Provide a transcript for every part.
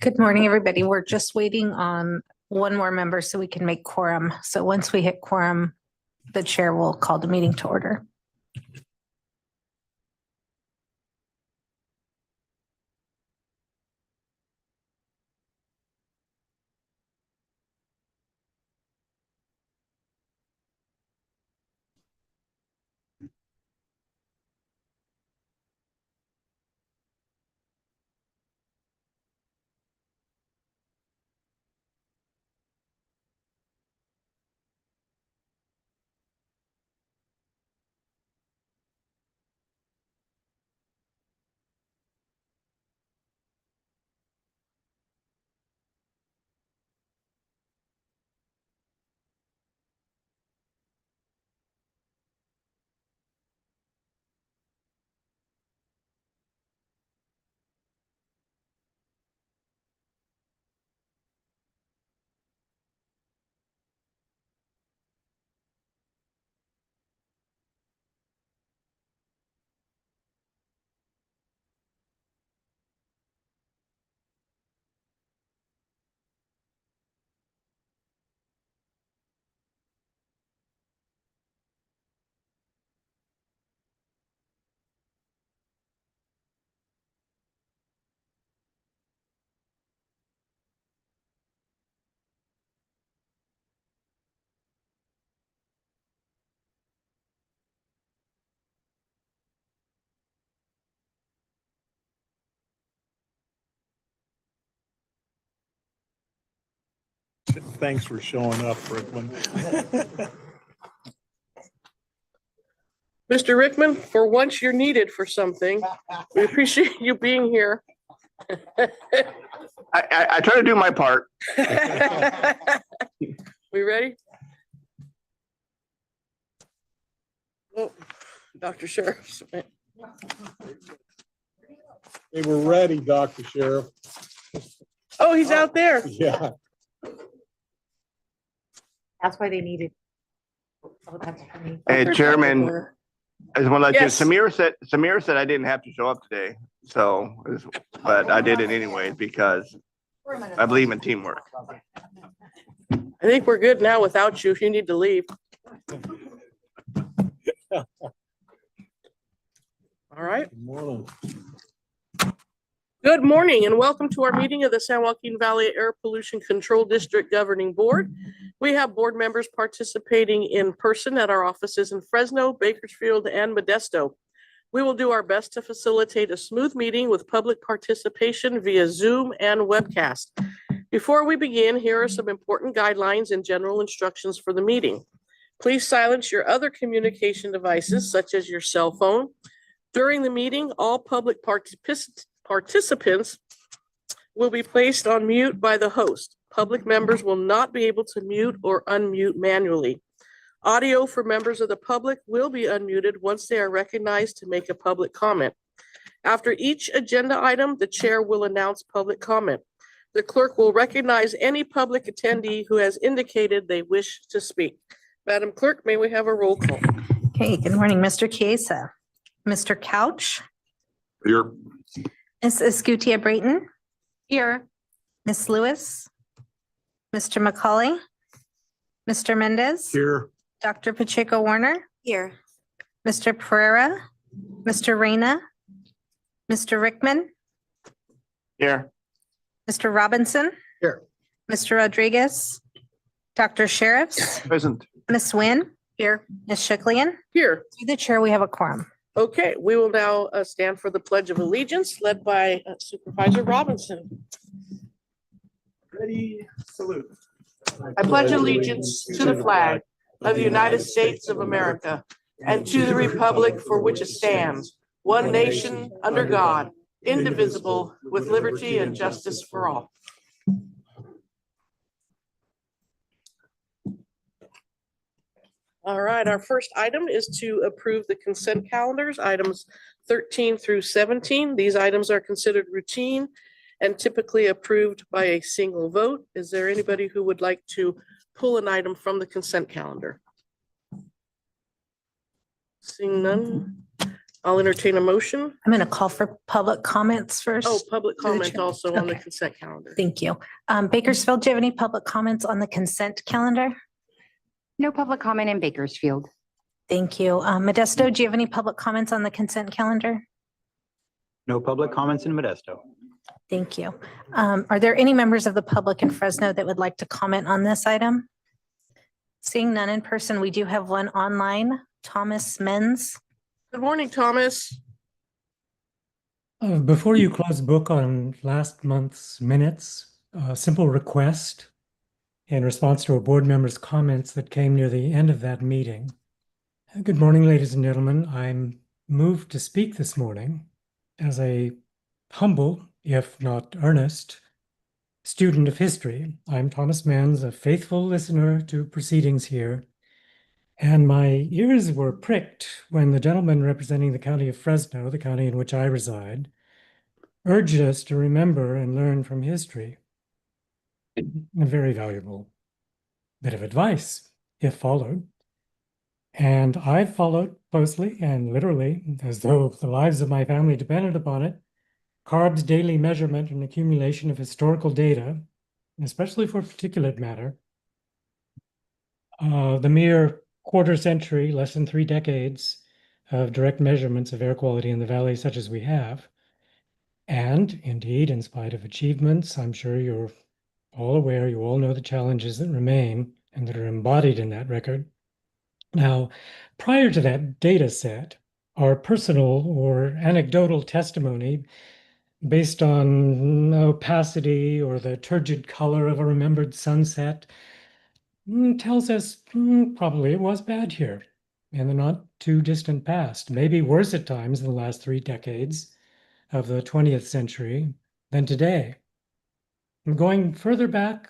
Good morning, everybody. We're just waiting on one more member so we can make quorum. So once we hit quorum, the chair will call the meeting to order. Thanks for showing up, Rickman. Mr. Rickman, for once you're needed for something. We appreciate you being here. I try to do my part. We ready? Oh, Dr. Sheriff. They were ready, Dr. Sheriff. Oh, he's out there. Yeah. That's why they needed. Oh, that's for me. Hey, Chairman, I just want to let Yes. you, Samira said I didn't have to show up today. So, but I did it anyway because I believe in teamwork. I think we're good now without you if you need to leave. All right. Good morning. Good morning and welcome to our meeting of the San Joaquin Valley Air Pollution Control District Governing Board. We have board members participating in person at our offices in Fresno, Bakersfield, and Modesto. We will do our best to facilitate a smooth meeting with public participation via Zoom and webcast. Before we begin, here are some important guidelines and general instructions for the meeting. Please silence your other communication devices, such as your cell phone. During the meeting, all public participants will be placed on mute by the host. Public members will not be able to mute or unmute manually. Audio for members of the public will be unmuted once they are recognized to make a public comment. After each agenda item, the chair will announce public comment. The clerk will recognize any public attendee who has indicated they wish to speak. Madam Clerk, may we have a roll call? Okay, good morning, Mr. Chiesa, Mr. Couch, Here. Ms. Escutia Brayton. Here. Ms. Lewis, Mr. McCauley, Mr. Mendez, Here. Dr. Pacheco Warner. Here. Mr. Pereira, Mr. Reyna, Mr. Rickman, Here. Mr. Robinson. Here. Mr. Rodriguez, Dr. Sheriffs, Present. Ms. Nguyen. Here. Ms. Schicklin. Here. Through the chair, we have a quorum. Okay, we will now stand for the Pledge of Allegiance led by Supervisor Robinson. Ready, salute. I pledge allegiance to the flag of the United States of America and to the republic for which it stands, one nation under God, indivisible, with liberty and justice for all. All right, our first item is to approve the consent calendars, items 13 through 17. These items are considered routine and typically approved by a single vote. Is there anybody who would like to pull an item from the consent calendar? Seeing none, I'll entertain a motion. I'm going to call for public comments first. Oh, public Through the comment chair. also on the Okay. consent calendar. Thank you. Bakersfield, do you have any public comments on the consent calendar? No public comment in Bakersfield. Thank you. Modesto, do you have any public comments on the consent calendar? No public comments in Modesto. Thank you. Are there any members of the public in Fresno that would like to comment on this item? Seeing none in person, we do have one online. Thomas Menz. Good morning, Thomas. Before you close book on last month's minutes, a simple request in response to a board member's comments that came near the end of that meeting. Good morning, ladies and gentlemen. I'm moved to speak this morning as a humble, if not earnest, student of history. I'm Thomas Menz, a faithful listener to proceedings here, and my ears were pricked when the gentleman representing the county of Fresno, the county in which I reside, urged us to remember and learn from history. A very valuable bit of advice, if followed. And I've followed closely and literally, as though the lives of my family depended upon it, CARB's daily measurement and accumulation of historical data, especially for particulate matter. The mere quarter century, less than 3 decades of direct measurements of air quality in the valley such as we have. And indeed, in spite of achievements, I'm sure you're all aware, you all know the challenges that remain and that are embodied in that record. Now, prior to that data set, our personal or anecdotal testimony based on opacity or the turgid color of a remembered sunset tells us probably it was bad here in the not too distant past, maybe worse at times in the last 3 decades of the 20th century than today. Going further back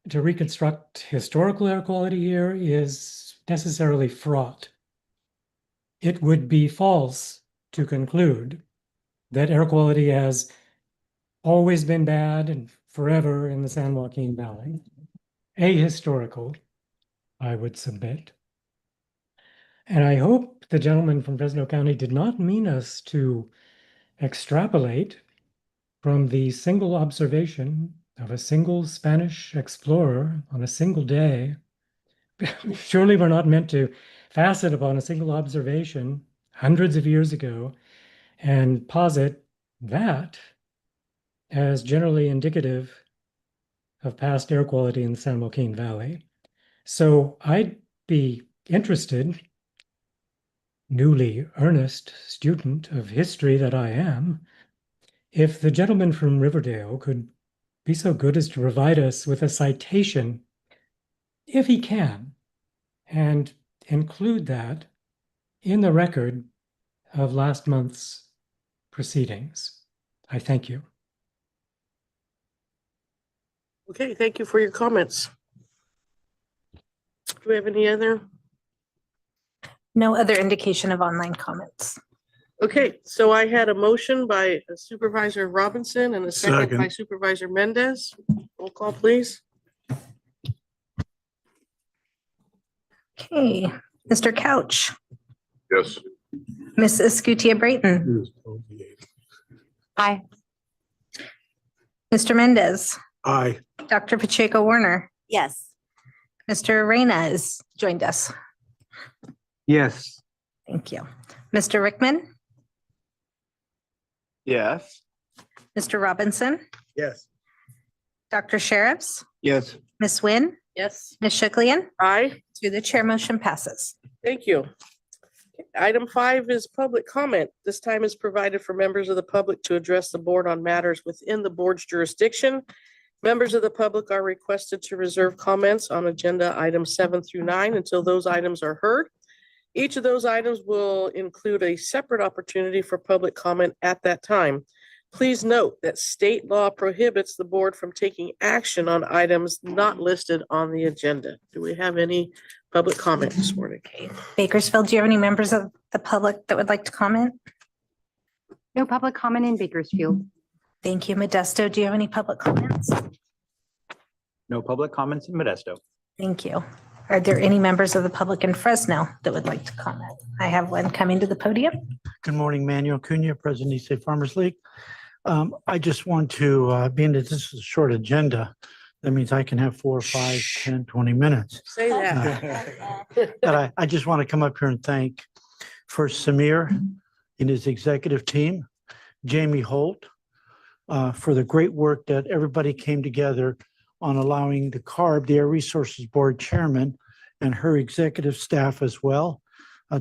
to reconstruct historical air quality here is necessarily fraught. It would be false to conclude that air quality has always been bad and forever in the San Joaquin Valley. Ahistorical, I would submit. And I hope the gentleman from Fresno County did not mean us to extrapolate from the single observation of a single Spanish explorer on a single day. Surely we're not meant to fasten upon a single observation hundreds of years ago and posit that as generally indicative of past air quality in the San Joaquin Valley. So I'd be interested, newly earnest student of history that I am, if the gentleman from Riverdale could be so good as to provide us with a citation, if he can, and include that in the record of last month's proceedings. I thank you. Okay, thank you for your comments. Do we have any other? No other indication of online comments. Okay, so I had a motion by Supervisor Robinson and a second by Second. Supervisor Mendez. Roll call, please. Okay, Mr. Couch, Yes. Ms. Escutia Brayton, Aye. Mr. Mendez, Aye. Dr. Pacheco Warner, Yes. Mr. Reyna has joined us. Yes. Thank you. Mr. Rickman, Yes. Mr. Robinson, Yes. Dr. Sheriffs, Yes. Ms. Nguyen, Yes. Ms. Shuklyan. Aye. Through the chair, motion passes. Thank you. Item 5 is public comment. This time is provided for members of the public to address the board on matters within the board's jurisdiction. Members of the public are requested to reserve comments on agenda items 7 through 9 until those items are heard. Each of those items will include a separate opportunity for public comment at that time. Please note that state law prohibits the board from taking action on items not listed on the agenda. Do we have any public comment this morning? Bakersfield, do you have any members of the public that would like to comment? No public comment in Bakersfield. Thank you. Modesto, do you have any public comments? No public comments in Modesto. Thank you. Are there any members of the public in Fresno that would like to comment? I have one coming to the podium. Good morning, Manuel Cunha, President East State Farmers League. I just want to, being that this is a short agenda, that means I can have 4, 5, 10, 20 minutes. Say that. But I just want to come up here and thank first Samir and his executive team, Jamie Holt, for the great work that everybody came together on allowing the CARB, the Air Resources Board Chairman, and her executive staff as well,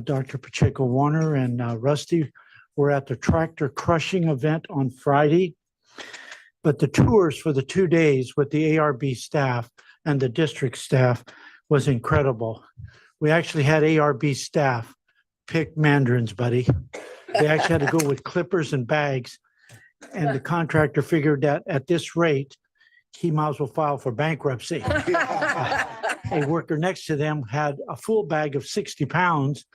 Dr. Pacheco Warner and Rusty, were at the tractor crushing event on Friday. But the tours for the 2 days with the ARB staff and the district staff was incredible. We actually had ARB staff pick mandarins, buddy. They actually had to go with clippers and bags. And the contractor figured that at this rate, he might as well file for bankruptcy. A worker next to them had a full bag of 60 pounds,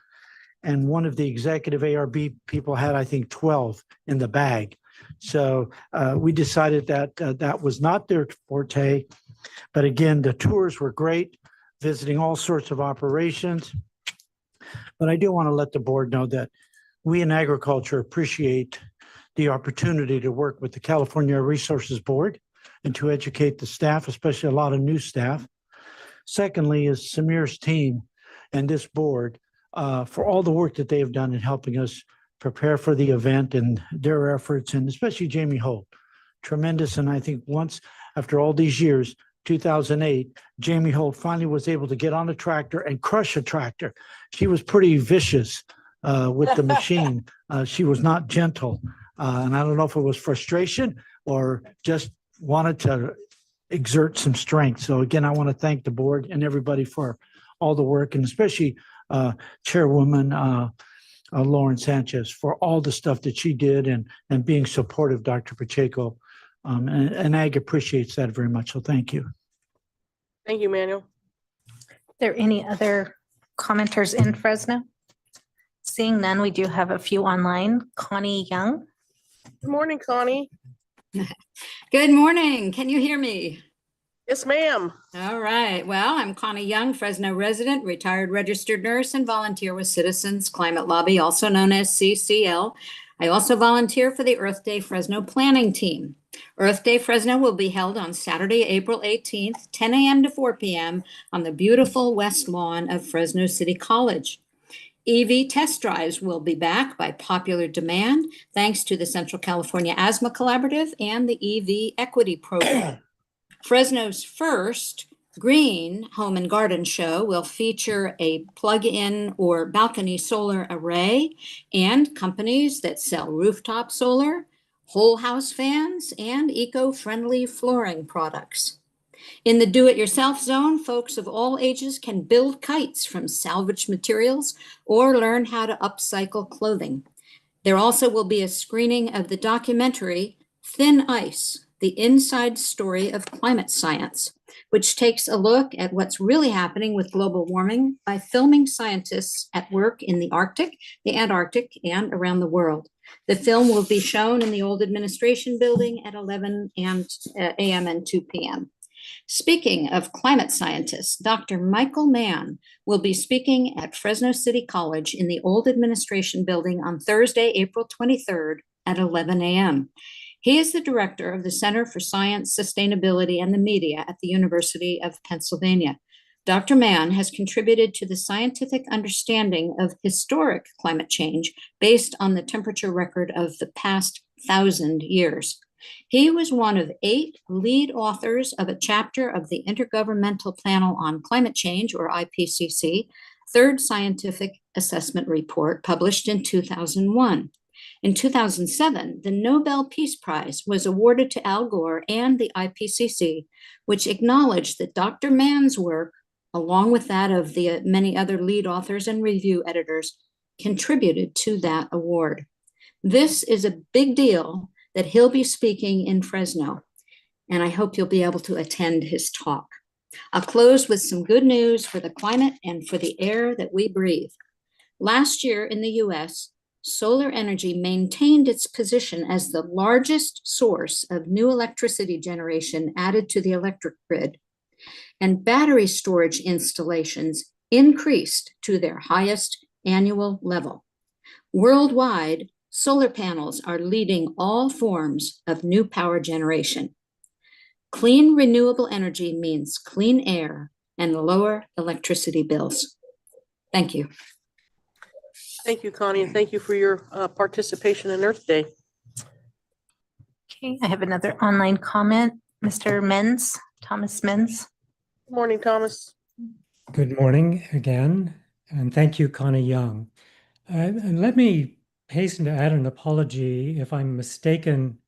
and one of the executive ARB people had, I think, 12 in the bag. So we decided that that was not their forte. But again, the tours were great, visiting all sorts of operations. But I do want to let the board know that we in agriculture appreciate the opportunity to work with the California Air Resources Board and to educate the staff, especially a lot of new staff. Secondly is Samir's team and this board for all the work that they have done in helping us prepare for the event and their efforts, and especially Jamie Holt. Tremendous. And I think once, after all these years, 2008, Jamie Holt finally was able to get on a tractor and crush a tractor. She was pretty vicious with the machine. She was not gentle. And I don't know if it was frustration or just wanted to exert some strength. So again, I want to thank the board and everybody for all the work, and especially Chairwoman Lauren Sanchez for all the stuff that she did and being supportive, Dr. Pacheco. And Ag appreciates that very much. So thank you. Thank you, Manuel. Are there any other commenters in Fresno? Seeing none, we do have a few online. Connie Young. Good morning, Connie. Good morning. Can you hear me? Yes, ma'am. All right. Well, I'm Connie Young, Fresno resident, retired registered nurse, and volunteer with Citizens Climate Lobby, also known as CCL. I also volunteer for the Earth Day Fresno planning team. Earth Day Fresno will be held on Saturday, April 18th, 10 a.m. to 4 p.m. on the beautiful west lawn of Fresno City College. EV test drives will be back by popular demand, thanks to the Central California Asthma Collaborative and the EV Equity Program. Fresno's first green home and garden show will feature a plug-in or balcony solar array and companies that sell rooftop solar, whole house fans, and eco-friendly flooring products. In the do-it-yourself zone, folks of all ages can build kites from salvaged materials or learn how to upcycle clothing. There also will be a screening of the documentary Thin Ice, the inside story of climate science, which takes a look at what's really happening with global warming by filming scientists at work in the Arctic, the Antarctic, and around the world. The film will be shown in the old administration building at 11 a.m. and 2 p.m. Speaking of climate scientists, Dr. Michael Mann will be speaking at Fresno City College in the old administration building on Thursday, April 23rd at 11 a.m. He is the director of the Center for Science, Sustainability, and the Media at the University of Pennsylvania. Dr. Mann has contributed to the scientific understanding of historic climate change based on the temperature record of the past 1,000 years. He was one of 8 lead authors of a chapter of the Intergovernmental Panel on Climate Change, or IPCC, third scientific assessment report published in 2001. In 2007, the Nobel Peace Prize was awarded to Al Gore and the IPCC, which acknowledged that Dr. Mann's work, along with that of the many other lead authors and review editors, contributed to that award. This is a big deal that he'll be speaking in Fresno, and I hope you'll be able to attend his talk. I'll close with some good news for the climate and for the air that we breathe. Last year in the US, solar energy maintained its position as the largest source of new electricity generation added to the electric grid. and battery storage installations increased to their highest annual level. Worldwide, solar panels are leading all forms of new power generation. Clean renewable energy means clean air and lower electricity bills. Thank you. Thank you, Connie, and thank you for your participation in Earth Day. Okay, I have another online comment. Mr. Menz, Thomas Menz. Good morning, Thomas. Good morning again, and thank you, Connie Young. And let me hasten to add an apology if I'm mistaken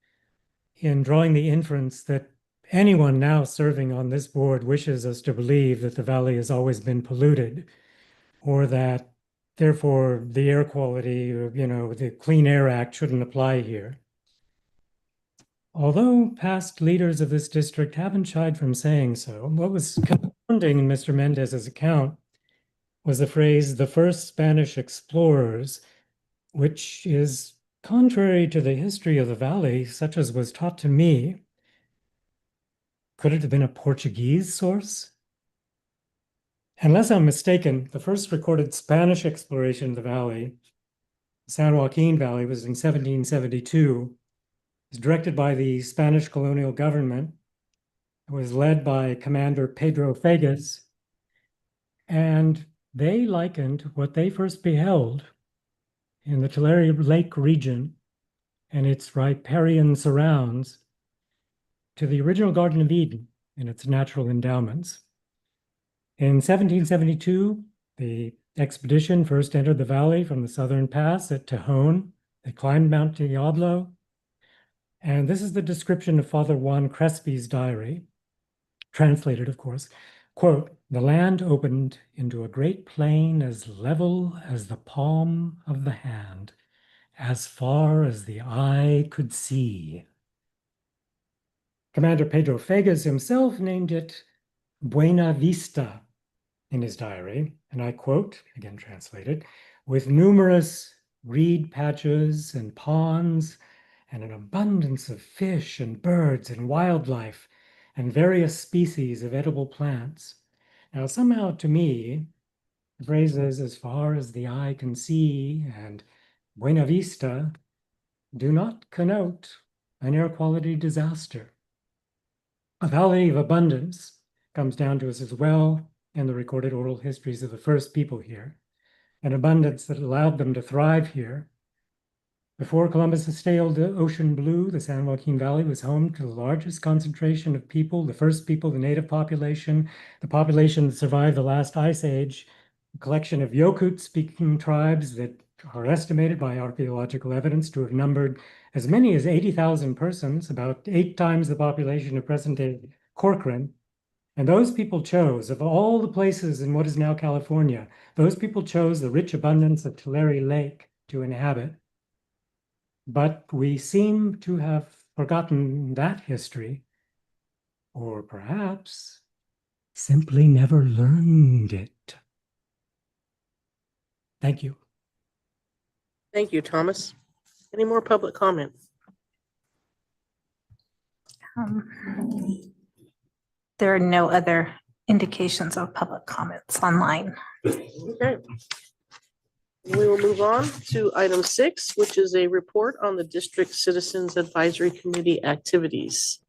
in drawing the inference that anyone now serving on this board wishes us to believe that the valley has always been polluted, or that therefore the air quality, or, the Clean Air Act shouldn't apply here. Although past leaders of this district haven't shied from saying so, what was confounding in Mr. Mendez's account was the phrase, "the first Spanish explorers," which is contrary to the history of the valley, such as was taught to me. Could it have been a Portuguese source? Unless I'm mistaken, the first recorded Spanish exploration of the valley, the San Joaquin Valley, was in 1772. It was directed by the Spanish colonial government. It was led by Commander Pedro Fages, and they likened what they first beheld in the Tulare Lake region and its riparian surrounds to the original Garden of Eden in its natural endowments. In 1772, the expedition first entered the valley from the southern pass at Tejon. They climbed Mount Diablo. And this is the description of Father Juan Crespi's diary, translated, of course. Quote, "The land opened into a great plain as level as the palm of the hand, as far as the eye could see." Commander Pedro Fages himself named it Buena Vista in his diary, and I quote, again translated, "with numerous reed patches and ponds and an abundance of fish and birds and wildlife and various species of edible plants." Now, somehow to me, the phrases "as far as the eye can see" and Buena Vista do not connote an air quality disaster. A valley of abundance comes down to us as well in the recorded oral histories of the first people here, an abundance that allowed them to thrive here. Before Columbus sailed the ocean blue, the San Joaquin Valley was home to the largest concentration of people, the first people, the native population, the population that survived the last ice age, a collection of Yokut-speaking tribes that are estimated by archaeological evidence to have numbered as many as 80,000 persons, about 8 times the population of present-day Corcoran. And those people chose, of all the places in what is now California, those people chose the rich abundance of Tulare Lake to inhabit. But we seem to have forgotten that history, or perhaps simply never learned it. Thank you. Thank you, Thomas. Any more public comment? There are no other indications of public comments online. Okay. We will move on to item 6, which is a report on the District Citizens Advisory Committee activities.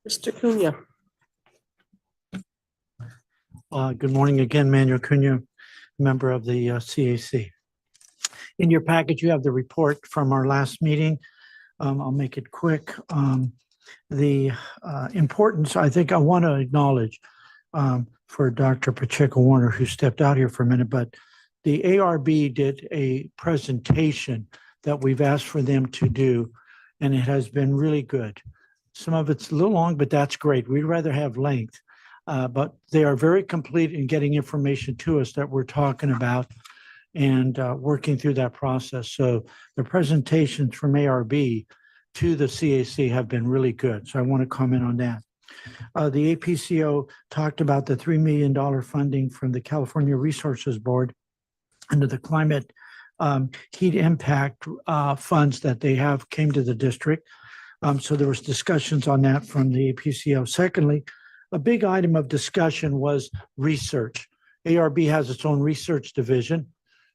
Mr. Cunha. Good morning again, Manuel Cunha, member of the CAC. In your package, you have the report from our last meeting. I'll make it quick. The importance, I think I want to acknowledge for Dr. Pacheco Warner, who stepped out here for a minute, but the ARB did a presentation that we've asked for them to do, and it has been really good. Some of it's a little long, but that's great. We'd rather have length, but they are very complete in getting information to us that we're talking about and working through that process. So the presentations from ARB to the CAC have been really good. So I want to comment on that. The APCO talked about the $3 million funding from the California Resources Board under the climate heat impact funds that they have came to the district. So there was discussions on that from the APCO. Secondly, a big item of discussion was research. ARB has its own research division,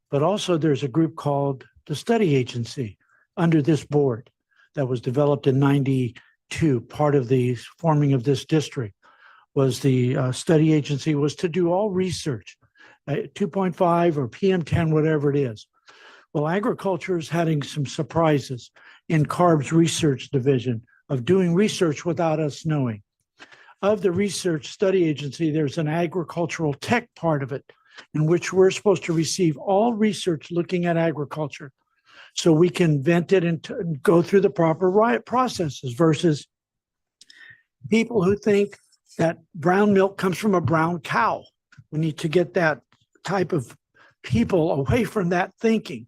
but also there's a group called the Study Agency under this board that was developed in 92. Part of the forming of this district was the study agency was to do all research, 2.5 or PM10, whatever it is. Well, agriculture is having some surprises in CARB's research division of doing research without us knowing. Of the research study agency, there's an agricultural tech part of it in which we're supposed to receive all research looking at agriculture so we can vent it and go through the proper processes versus people who think that brown milk comes from a brown cow. We need to get that type of people away from that thinking.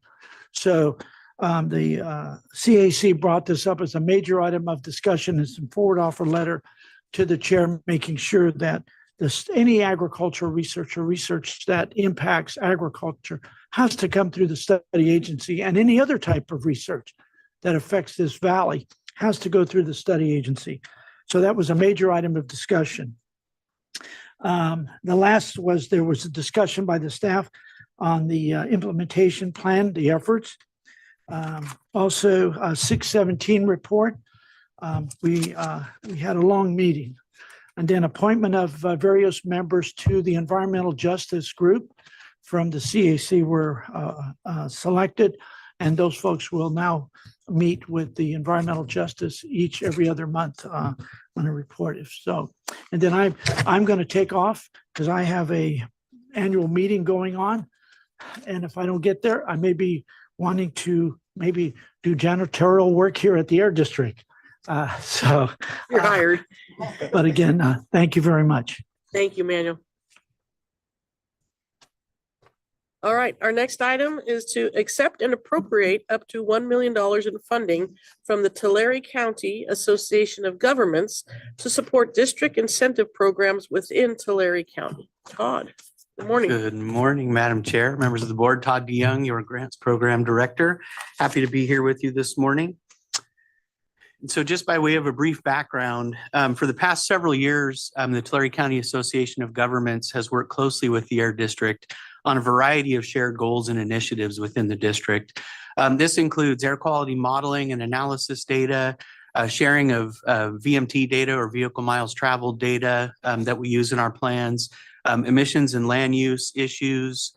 So the CAC brought this up as a major item of discussion and some forward offer letter to the chair, making sure that any agricultural research or research that impacts agriculture has to come through the study agency, and any other type of research that affects this valley has to go through the study agency. So that was a major item of discussion. The last was there was a discussion by the staff on the implementation plan, the efforts. Also, a 617 report. We had a long meeting, and then appointment of various members to the environmental justice group from the CAC were selected, and those folks will now meet with the environmental justice every other month on a report. If so, and then I'm going to take off because I have a annual meeting going on, and if I don't get there, I may be wanting to maybe do janitorial work here at the Air District. So You're hired. But again, thank you very much. Thank you, Manuel. All right, our next item is to accept and appropriate up to $1 million in funding from the Tulare County Association of Governments to support district incentive programs within Tulare County. Todd, good morning. Good morning, Madam Chair, members of the board. Todd DeYoung, your Grants Program Director. Happy to be here with you this morning. And so just by way of a brief background, for the past several years, the Tulare County Association of Governments has worked closely with the Air District on a variety of shared goals and initiatives within the district. This includes air quality modeling and analysis data, sharing of VMT data or vehicle miles traveled data that we use in our plans, emissions and land use issues,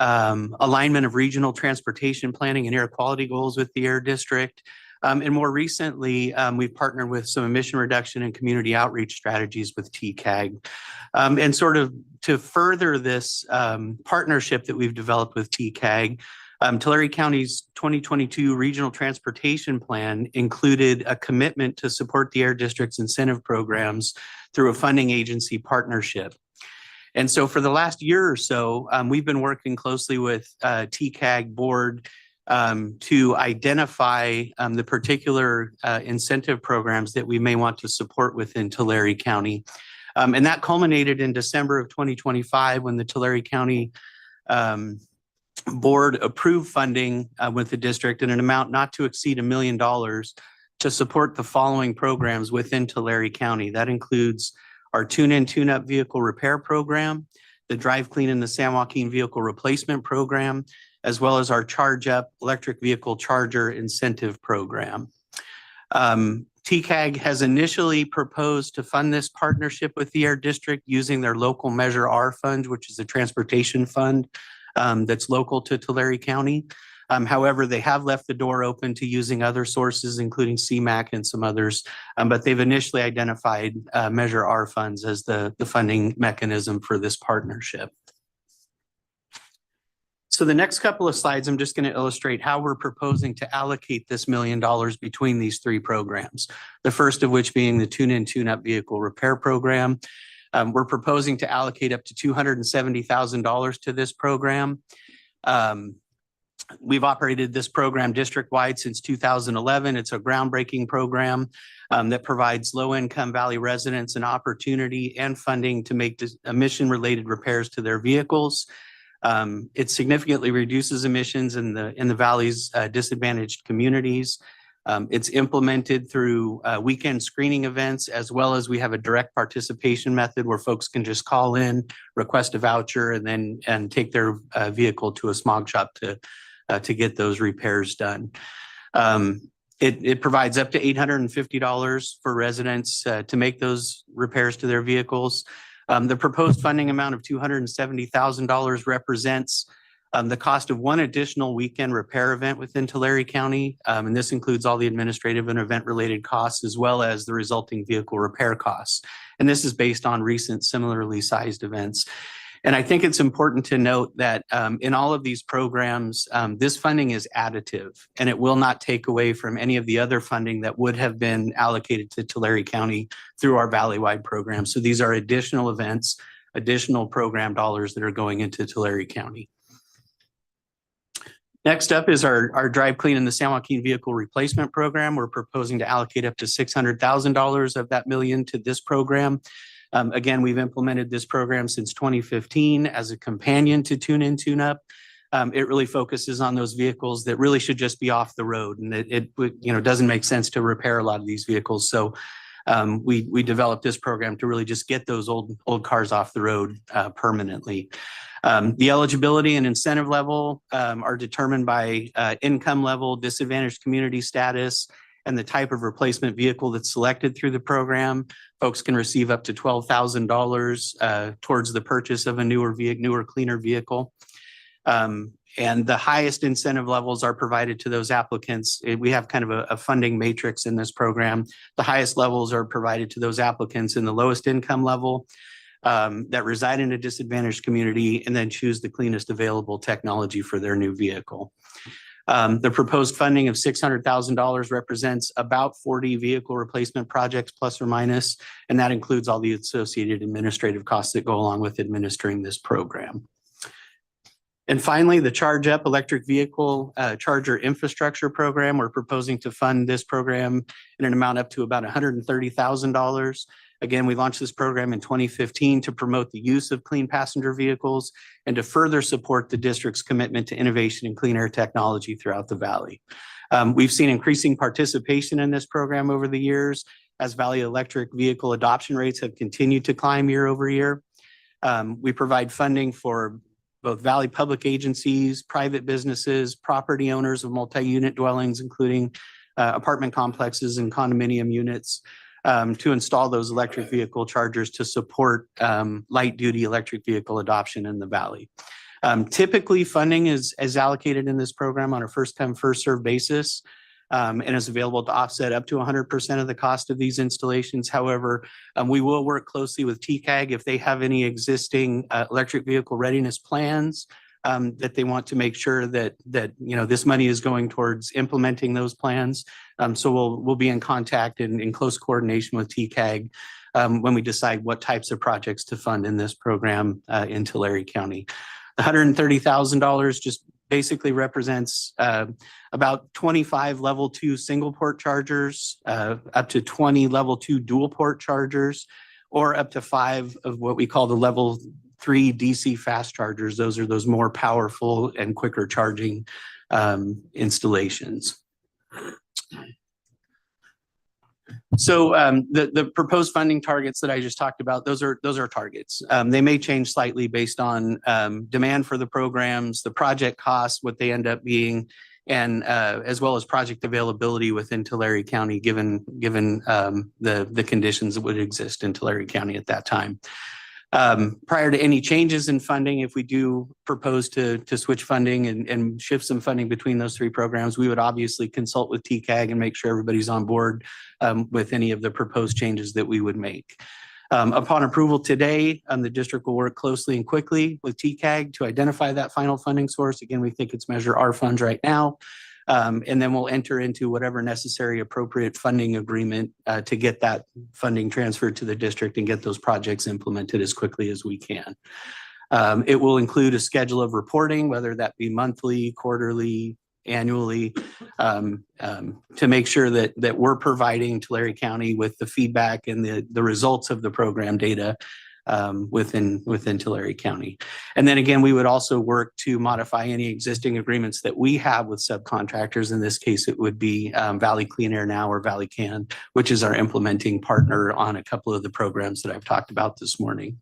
alignment of regional transportation planning and air quality goals with the Air District. And more recently, we've partnered with some emission reduction and community outreach strategies with TCAG. And sort of to further this partnership that we've developed with TCAG, Tulare County's 2022 Regional Transportation Plan included a commitment to support the Air District's incentive programs through a funding agency partnership. And so for the last year or so, we've been working closely with TCAG board to identify the particular incentive programs that we may want to support within Tulare County. And that culminated in December of 2025 when the Tulare County board approved funding with the district in an amount not to exceed $1 million to support the following programs within Tulare County. That includes our tune-in, tune-up vehicle repair program, the Drive Clean in the San Joaquin Vehicle Replacement Program, as well as our Charge Up electric vehicle charger incentive program. TCAG has initially proposed to fund this partnership with the Air District using their local Measure R fund, which is a transportation fund that's local to Tulare County. However, they have left the door open to using other sources, including CMAQ and some others, but they've initially identified Measure R funds as the funding mechanism for this partnership. So the next couple of slides, I'm just going to illustrate how we're proposing to allocate this $1 million between these three programs. The first of which being the tune-in, tune-up vehicle repair program. We're proposing to allocate up to $270,000 to this program. We've operated this program district-wide since 2011. It's a groundbreaking program that provides low-income Valley residents an opportunity and funding to make emission-related repairs to their vehicles. It significantly reduces emissions in the Valley's disadvantaged communities. It's implemented through weekend screening events, as well as we have a direct participation method where folks can just call in, request a voucher, and take their vehicle to a smog shop to get those repairs done. It provides up to $850 for residents to make those repairs to their vehicles. The proposed funding amount of $270,000 represents the cost of one additional weekend repair event within Tulare County. And this includes all the administrative and event-related costs, as well as the resulting vehicle repair costs. And this is based on recent similarly sized events. And I think it's important to note that in all of these programs, this funding is additive, and it will not take away from any of the other funding that would have been allocated to Tulare County through our Valley-wide program. So these are additional events, additional program dollars that are going into Tulare County. Next up is our Drive Clean in the San Joaquin Vehicle Replacement Program. We're proposing to allocate up to $600,000 of that million to this program. Again, we've implemented this program since 2015 as a companion to Tune In, Tune Up. It really focuses on those vehicles that really should just be off the road, and it doesn't make sense to repair a lot of these vehicles. So we developed this program to really just get those old cars off the road permanently. The eligibility and incentive level are determined by income level, disadvantaged community status, and the type of replacement vehicle that's selected through the program. Folks can receive up to $12,000 towards the purchase of a newer, cleaner vehicle. And the highest incentive levels are provided to those applicants. We have kind of a funding matrix in this program. The highest levels are provided to those applicants in the lowest income level that reside in a disadvantaged community and then choose the cleanest available technology for their new vehicle. The proposed funding of $600,000 represents about 40 vehicle replacement projects plus or minus, and that includes all the associated administrative costs that go along with administering this program. And finally, the Charge Up Electric Vehicle Charger Infrastructure Program. We're proposing to fund this program in an amount up to about $130,000. Again, we launched this program in 2015 to promote the use of clean passenger vehicles and to further support the district's commitment to innovation and clean air technology throughout the Valley. We've seen increasing participation in this program over the years as Valley electric vehicle adoption rates have continued to climb year over year. We provide funding for both Valley public agencies, private businesses, property owners of multi-unit dwellings, including apartment complexes and condominium units, to install those electric vehicle chargers to support light duty electric vehicle adoption in the Valley. Typically, funding is allocated in this program on a first come, first served basis and is available to offset up to 100% of the cost of these installations. However, we will work closely with TCAG if they have any existing electric vehicle readiness plans that they want to make sure that this money is going towards implementing those plans. So we'll be in contact and in close coordination with TCAG when we decide what types of projects to fund in this program in Tulare County. The $130,000 just basically represents about 25 level 2 single port chargers, up to 20 level 2 dual port chargers, or up to 5 of what we call the level 3 DC fast chargers. Those are those more powerful and quicker charging installations. So the proposed funding targets that I just talked about, those are targets. They may change slightly based on demand for the programs, the project costs, what they end up being, and as well as project availability within Tulare County, given the conditions that would exist in Tulare County at that time. Prior to any changes in funding, if we do propose to switch funding and shift some funding between those 3 programs, we would obviously consult with TCAG and make sure everybody's on board with any of the proposed changes that we would make. Upon approval today, the district will work closely and quickly with TCAG to identify that final funding source. Again, we think it's Measure R funds right now. And then we'll enter into whatever necessary appropriate funding agreement to get that funding transferred to the district and get those projects implemented as quickly as we can. It will include a schedule of reporting, whether that be monthly, quarterly, annually, to make sure that we're providing Tulare County with the feedback and the results of the program data within Tulare County. And then again, we would also work to modify any existing agreements that we have with subcontractors. In this case, it would be Valley Clean Air Now or Valley Can, which is our implementing partner on a couple of the programs that I've talked about this morning.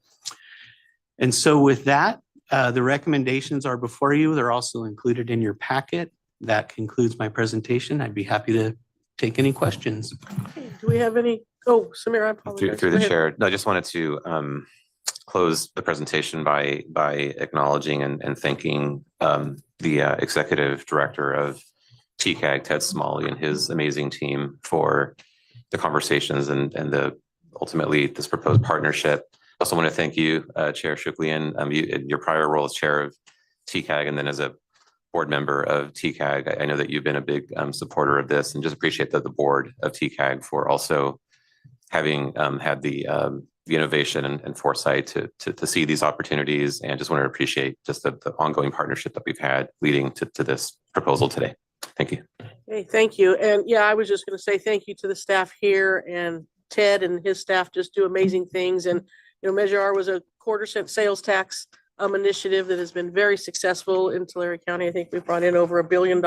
And so with that, the recommendations are before you. They're also included in your packet. That concludes my presentation. I'd be happy to take any questions. Do we have any? Oh, Samir, I apologize. Through Go the ahead. chair, no, I just wanted to close the presentation by acknowledging and thanking the executive director of TCAG, Ted Smalley, and his amazing team for the conversations and the ultimately this proposed partnership. I also want to thank you, Chair Shuklian, in your prior role as chair of TCAG and then as a board member of TCAG. I know that you've been a big supporter of this, and just appreciate the board of TCAG for also having had the innovation and foresight to see these opportunities, and just want to appreciate just the ongoing partnership that we've had leading to this proposal today. Thank you. Hey, thank you. And yeah, I was just going to say thank you to the staff here, and Ted and his staff just do amazing things. And, you know, Measure R was a 1/4-cent sales tax initiative that has been very successful in Tulare County. I think we brought in over $1 billion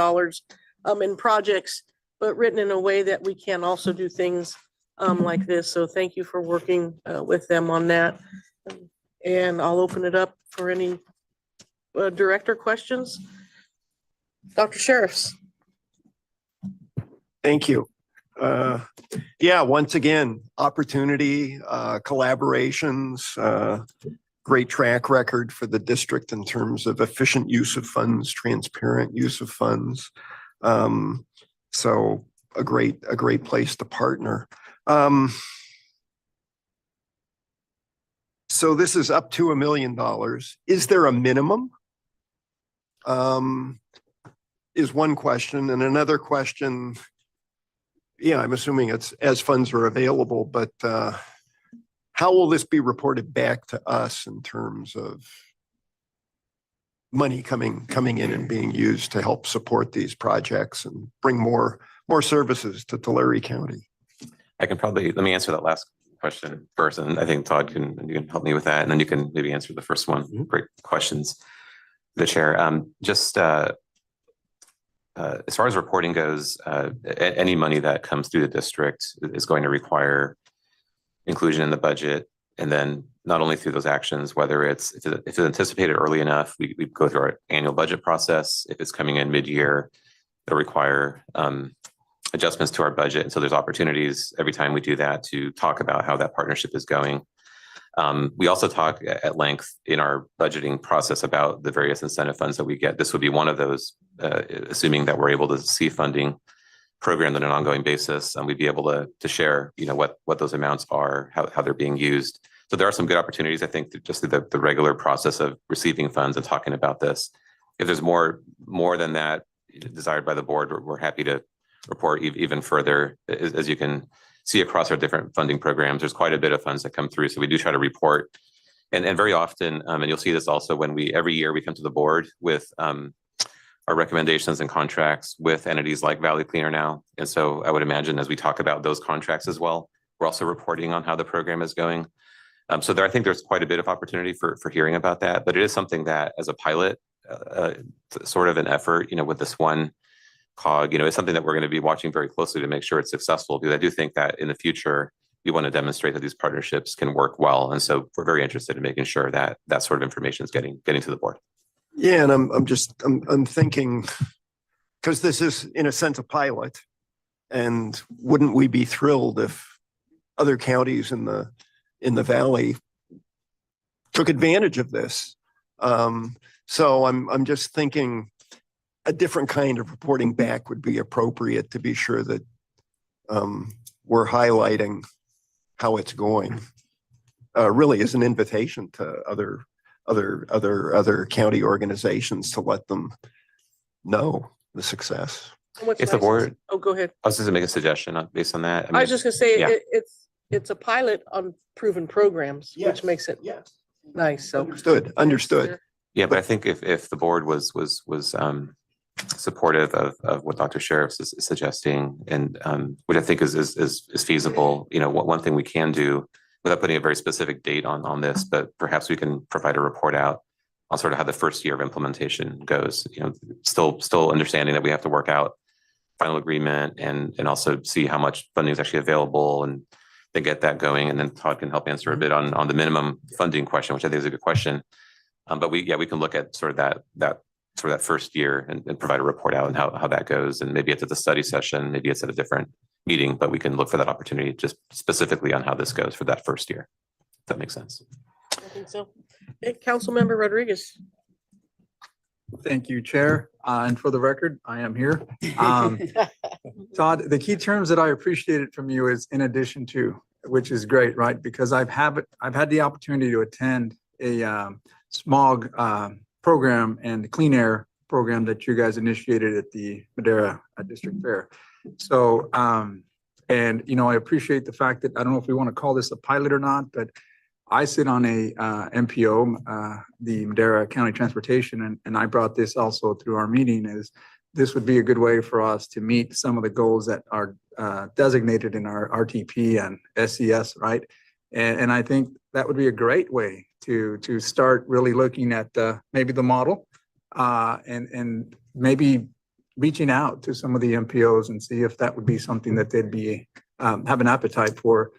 in projects, but written in a way that we can also do things like this. So thank you for working with them on that. And I'll open it up for any director questions. Dr. Sheriffs. Thank you. Yeah, once again, opportunity, collaborations, great track record for the district in terms of efficient use of funds, transparent use of funds. So a great place to partner. So this is up to $1 million. Is there a minimum? Is one question. And another question, yeah, I'm assuming it's as funds are available, but how will this be reported back to us in terms of money coming in and being used to help support these projects and bring more services to Tulare County? Let me answer that last question first, and I think Todd you can help me with that, and then you can maybe answer the first one. Great questions, the chair. As far as reporting goes, any money that comes through the district is going to require inclusion in the budget, and then not only through those actions, whether if it's anticipated early enough, we go through our annual budget process. If it's coming in mid-year, it'll require adjustments to our budget. And so there's opportunities every time we do that to talk about how that partnership is going. We also talk at length in our budgeting process about the various incentive funds that we get. This would be one of those, assuming that we're able to see funding programmed on an ongoing basis, and we'd be able to share, what those amounts are, how they're being used. So there are some good opportunities, I think, just through the regular process of receiving funds and talking about this. If there's more than that desired by the board, we're happy to report even further. As you can see across our different funding programs, there's quite a bit of funds that come through. So we do try to report, and very often, and you'll see this also when every year we come to the board with our recommendations and contracts with entities like Valley Clean Air Now. And so I would imagine as we talk about those contracts as well, we're also reporting on how the program is going. So I think there's quite a bit of opportunity for hearing about that, but it is something that as a pilot, sort of an effort, with this one cog, it's something that we're going to be watching very closely to make sure it's successful, because I do think that in the future, we want to demonstrate that these partnerships can work well. And so we're very interested in making sure that that sort of information is getting to the board. Yeah, and I'm thinking, because this is in a sense a pilot, and wouldn't we be thrilled if other counties in the valley took advantage of this? So I'm just thinking a different kind of reporting back would be appropriate to be sure that we're highlighting how it's going. Really as an invitation to other county organizations to let them know the success. If the board, Oh, go ahead. I was just gonna make a suggestion based on that. I was just gonna say, yeah. it's a pilot on proven programs, Yes. which makes it Yes. nice. So Understood. Yeah, but I think if the board was supportive of what Dr. Sheriff is suggesting, and what I think is feasible, one thing we can do without putting a very specific date on this, but perhaps we can provide a report out on sort of how the first year of implementation goes. You know, still understanding that we have to work out final agreement and also see how much funding is actually available and then get that going. And then Todd can help answer a bit on the minimum funding question, which I think is a good question. But we can look at sort of that first year and provide a report out and how that goes. And maybe it's at the study session, maybe it's at a different meeting, but we can look for that opportunity just specifically on how this goes for that first year. If that makes sense. I think so. Okay, Councilmember Rodriguez. Thank you, Chair. And for the record, I am here. Todd, the key terms that I appreciated from you is in addition to, which is great, right? Because I've had the opportunity to attend a smog program and the clean air program that you guys initiated at the Madera District Fair. So, and you know, I appreciate the fact that, I don't know if we want to call this a pilot or not, but I sit on a MPO, the Madera County Transportation, and I brought this also through our meeting, is this would be a good way for us to meet some of the goals that are designated in our RTP and SCS, right? And I think that would be a great way to start really looking at maybe the model and maybe reaching out to some of the MPOs and see if that would be something that they'd be have an appetite for.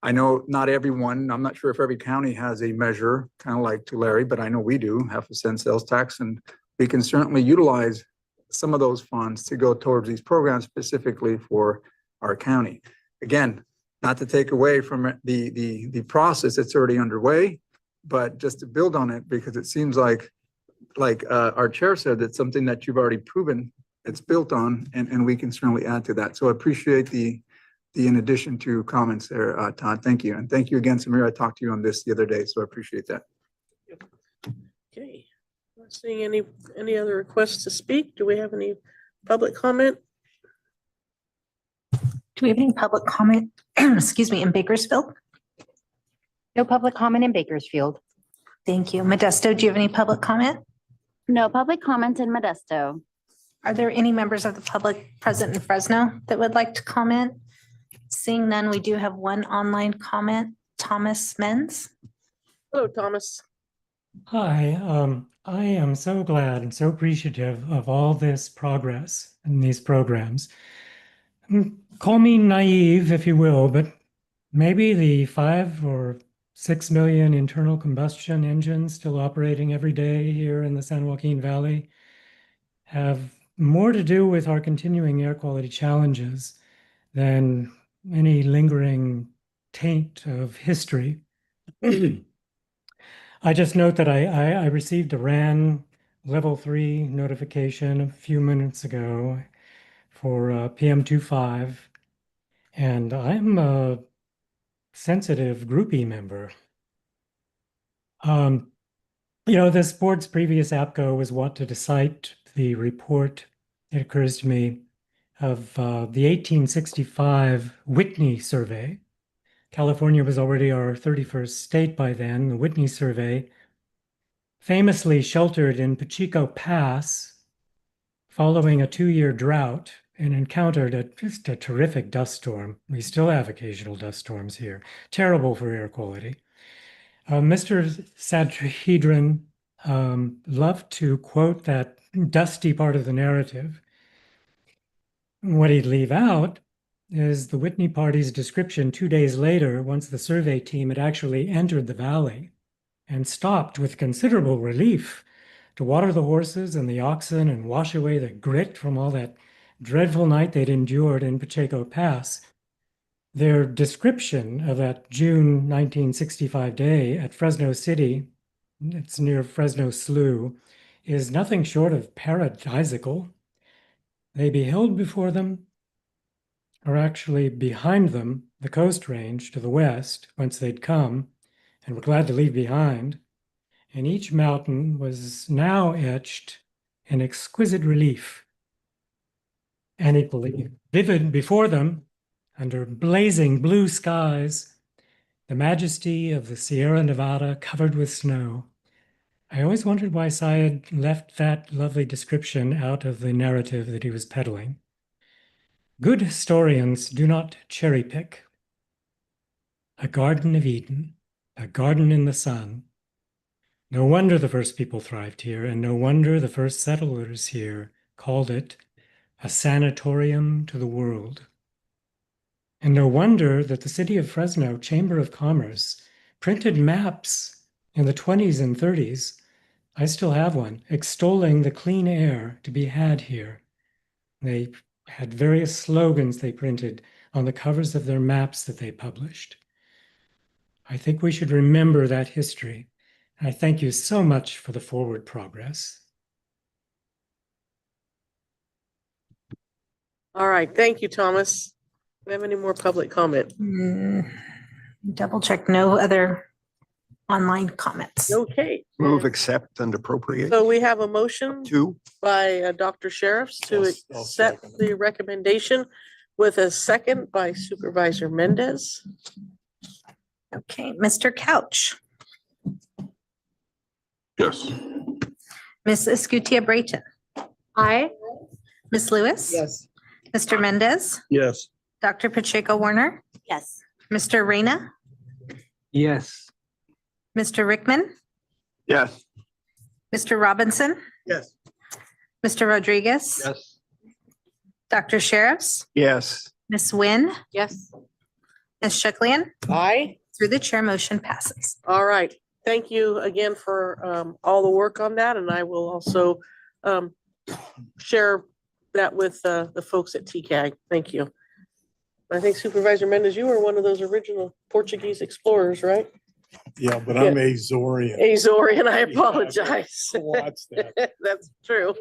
I know not everyone, I'm not sure if every county has a measure, kind of like Tulare, but I know we do have a cent sales tax, and we can certainly utilize some of those funds to go towards these programs specifically for our county. Again, not to take away from the process that's already underway, but just to build on it, because it seems like our chair said, that's something that you've already proven it's built on, and we can certainly add to that. So I appreciate the in addition to comments there, Todd. Thank you. And thank you again, Samir. I talked to you on this the other day, so I appreciate that. Okay, not seeing any other requests to speak. Do we have any public comment? Do we have any public comment, excuse me, in Bakersfield? No public comment in Bakersfield. Thank you. Modesto, do you have any public comment? No public comment in Modesto. Are there any members of the public present in Fresno that would like to comment? Seeing none, we do have one online comment. Thomas Menz. Hello, Thomas. Hi, I am so glad and so appreciative of all this progress in these programs. Call me naive, if you will, but maybe the 5 or 6 million internal combustion engines still operating every day here in the San Joaquin Valley have more to do with our continuing air quality challenges than any lingering taint of history. I just note that I received a RAN level 3 notification a few minutes ago for PM25, and I'm a sensitive groupie member. You know, this board's previous APCO was wanted to cite the report, it occurs to me, of the 1865 Whitney survey. California was already our 31st state by then. The Whitney survey famously sheltered in Pacheco Pass following a 2-year drought and encountered just a terrific dust storm. We still have occasional dust storms here. Terrible for air quality. Mr. Sadhedran loved to quote that dusty part of the narrative. What he'd leave out is the Whitney party's description 2 days later, once the survey team had actually entered the valley and stopped with considerable relief to water the horses and the oxen and wash away the grit from all that dreadful night they'd endured in Pacheco Pass. Their description of that June 1965 day at Fresno City, it's near Fresno Slough, is nothing short of paradisical. They beheld before them, or actually behind them, the Coast Range to the west, whence they'd come, and were glad to leave behind. And each mountain was now etched in exquisite relief. And equally vivid before them, under blazing blue skies, the majesty of the Sierra Nevada covered with snow. I always wondered why Syed left that lovely description out of the narrative that he was peddling. Good historians do not cherry pick. a garden of Eden, a garden in the sun. No wonder the first people thrived here, and no wonder the first settlers here called it a sanatorium to the world. And no wonder that the City of Fresno Chamber of Commerce printed maps in the 20s and 30s. I still have one, extolling the clean air to be had here. They had various slogans they printed on the covers of their maps that they published. I think we should remember that history. I thank you so much for the forward progress. All right, thank you, Thomas. Do we have any more public comment? Double check, no other online comments. Okay. Move, accept, and appropriate. So we have a motion Two. by Dr. Sheriffs to I'll accept second the recommendation with a second by Supervisor Mendez. Okay, Mr. Couch, Yes. Ms. Escutia Brayton, Aye. Ms. Lewis. Yes. Mr. Mendez, Yes. Dr. Pacheco Warner, Yes. Mr. Reyna, Yes. Mr. Rickman, Yes. Mr. Robinson, Yes. Mr. Rodriguez, Yes. Dr. Sheriffs, Yes. Ms. Nguyen, Yes. Ms. Shucklian. Aye. Through the chair, motion passes. All right. Thank you again for all the work on that. And I will also share that with the folks at TCAG. Thank you. I think Supervisor Mendez, you were one of those original Portuguese explorers, right? Yeah, but I'm Azorian. Azorian, I Yeah, apologize. Watch that. That's true.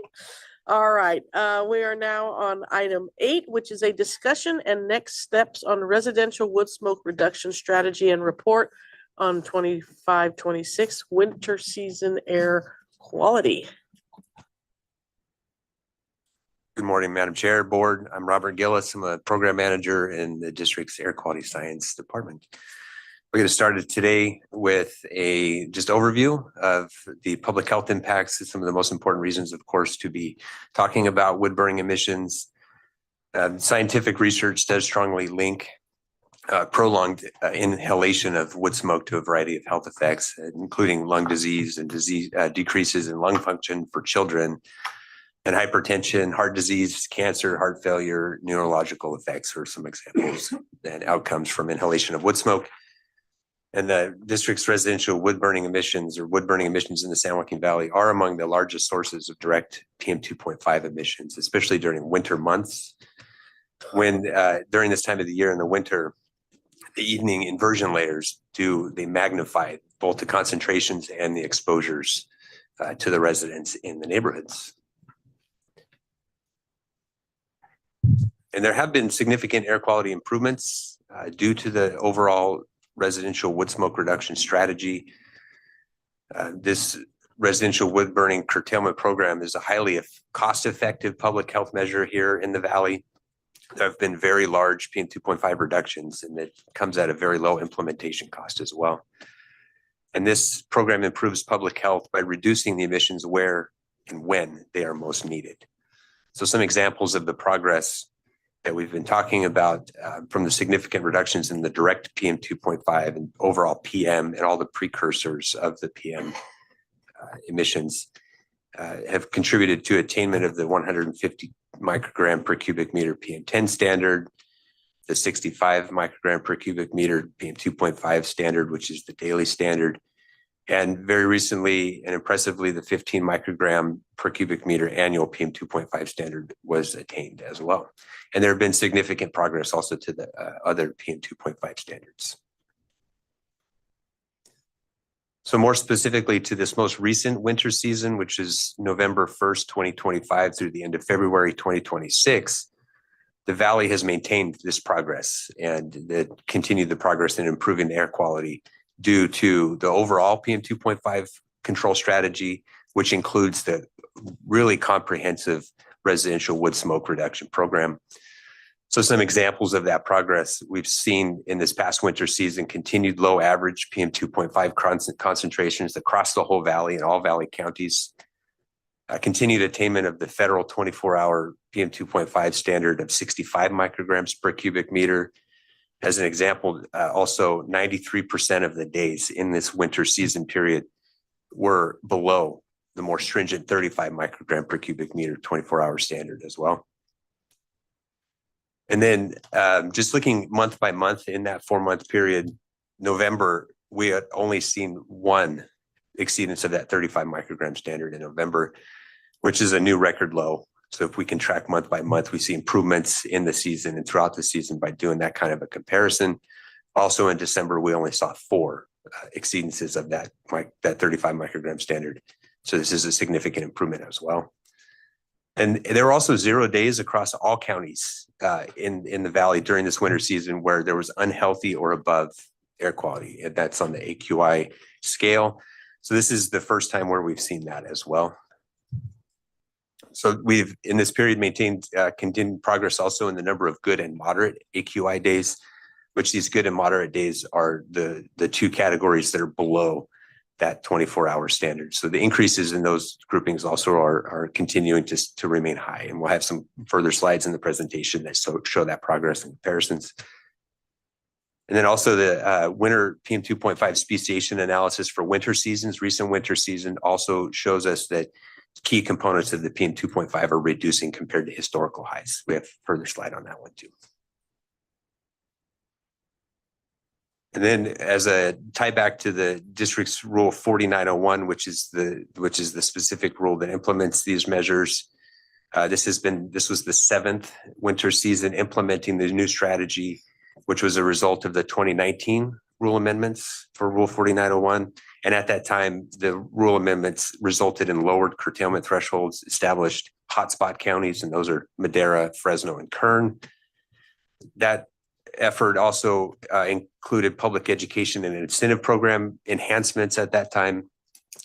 All right, we are now on item 8, which is a discussion and next steps on residential wood smoke reduction strategy and report on 25-26 winter season air quality. Good morning, Madam Chair, Board. I'm Robert Gillis. I'm a program manager in the district's Air Quality Science Department. We're going to start today with a just overview of the public health impacts. Some of the most important reasons, of course, to be talking about wood burning emissions. Scientific research does strongly link prolonged inhalation of wood smoke to a variety of health effects, including lung disease and decreases in lung function for children, and hypertension, heart disease, cancer, heart failure, neurological effects are some examples and outcomes from inhalation of wood smoke. And the district's residential wood burning emissions in the San Joaquin Valley are among the largest sources of direct PM 2.5 emissions, especially during winter months. When during this time of the year in the winter, the evening inversion layers they magnify both the concentrations and the exposures to the residents in the neighborhoods. And there have been significant air quality improvements due to the overall residential wood smoke reduction strategy. This residential wood burning curtailment program is a highly cost-effective public health measure here in the Valley. There have been very large PM 2.5 reductions, and it comes at a very low implementation cost as well. And this program improves public health by reducing the emissions where and when they are most needed. So some examples of the progress that we've been talking about from the significant reductions in the direct PM 2.5 and overall PM and all the precursors of the PM emissions have contributed to attainment of the 150 microgram per cubic meter PM10 standard, the 65 microgram per cubic meter PM 2.5 standard, which is the daily standard, and very recently and impressively, the 15 microgram per cubic meter annual PM 2.5 standard was attained as well. And there have been significant progress also to the other PM 2.5 standards. So more specifically to this most recent winter season, which is November 1st, 2025 through the end of February 2026, the Valley has maintained this progress and continued the progress in improving air quality due to the overall PM 2.5 control strategy, which includes the really comprehensive residential wood smoke reduction program. So some examples of that progress we've seen in this past winter season: continued low average PM 2.5 concentrations across the whole Valley and all Valley counties, continued attainment of the federal 24-hour PM 2.5 standard of 65 micrograms per cubic meter, As an example, also 93% of the days in this winter season period were below the more stringent 35 microgram per cubic meter 24-hour standard as well. And then just looking month by month in that 4-month period, November, we had only seen one exceedance of that 35 microgram standard in November, which is a new record low. So if we can track month by month, we see improvements in the season and throughout the season by doing that kind of a comparison. Also in December, we only saw 4 exceedances of that 35 microgram standard. So this is a significant improvement as well. And there were also 0 days across all counties in the valley during this winter season where there was unhealthy or above air quality. And that's on the AQI scale. So this is the first time where we've seen that as well. So we've, in this period, maintained continued progress also in the number of good and moderate AQI days, which these good and moderate days are the 2 categories that are below that 24-hour standard. So the increases in those groupings also are continuing to remain high. And we'll have some further slides in the presentation that show that progress and comparisons. And then also the winter PM2.5 speciation analysis for winter seasons, recent winter season also shows us that key components of the PM2.5 are reducing compared to historical highs. We have a further slide on that one too. And then as a tie back to the district's rule 4901, which is the specific rule that implements these measures. This was the 7th winter season implementing the new strategy, which was a result of the 2019 rule amendments for rule 4901. And at that time, the rule amendments resulted in lowered curtailment thresholds, established hotspot counties, and those are Madera, Fresno, and Kern. That effort also included public education and incentive program enhancements at that time.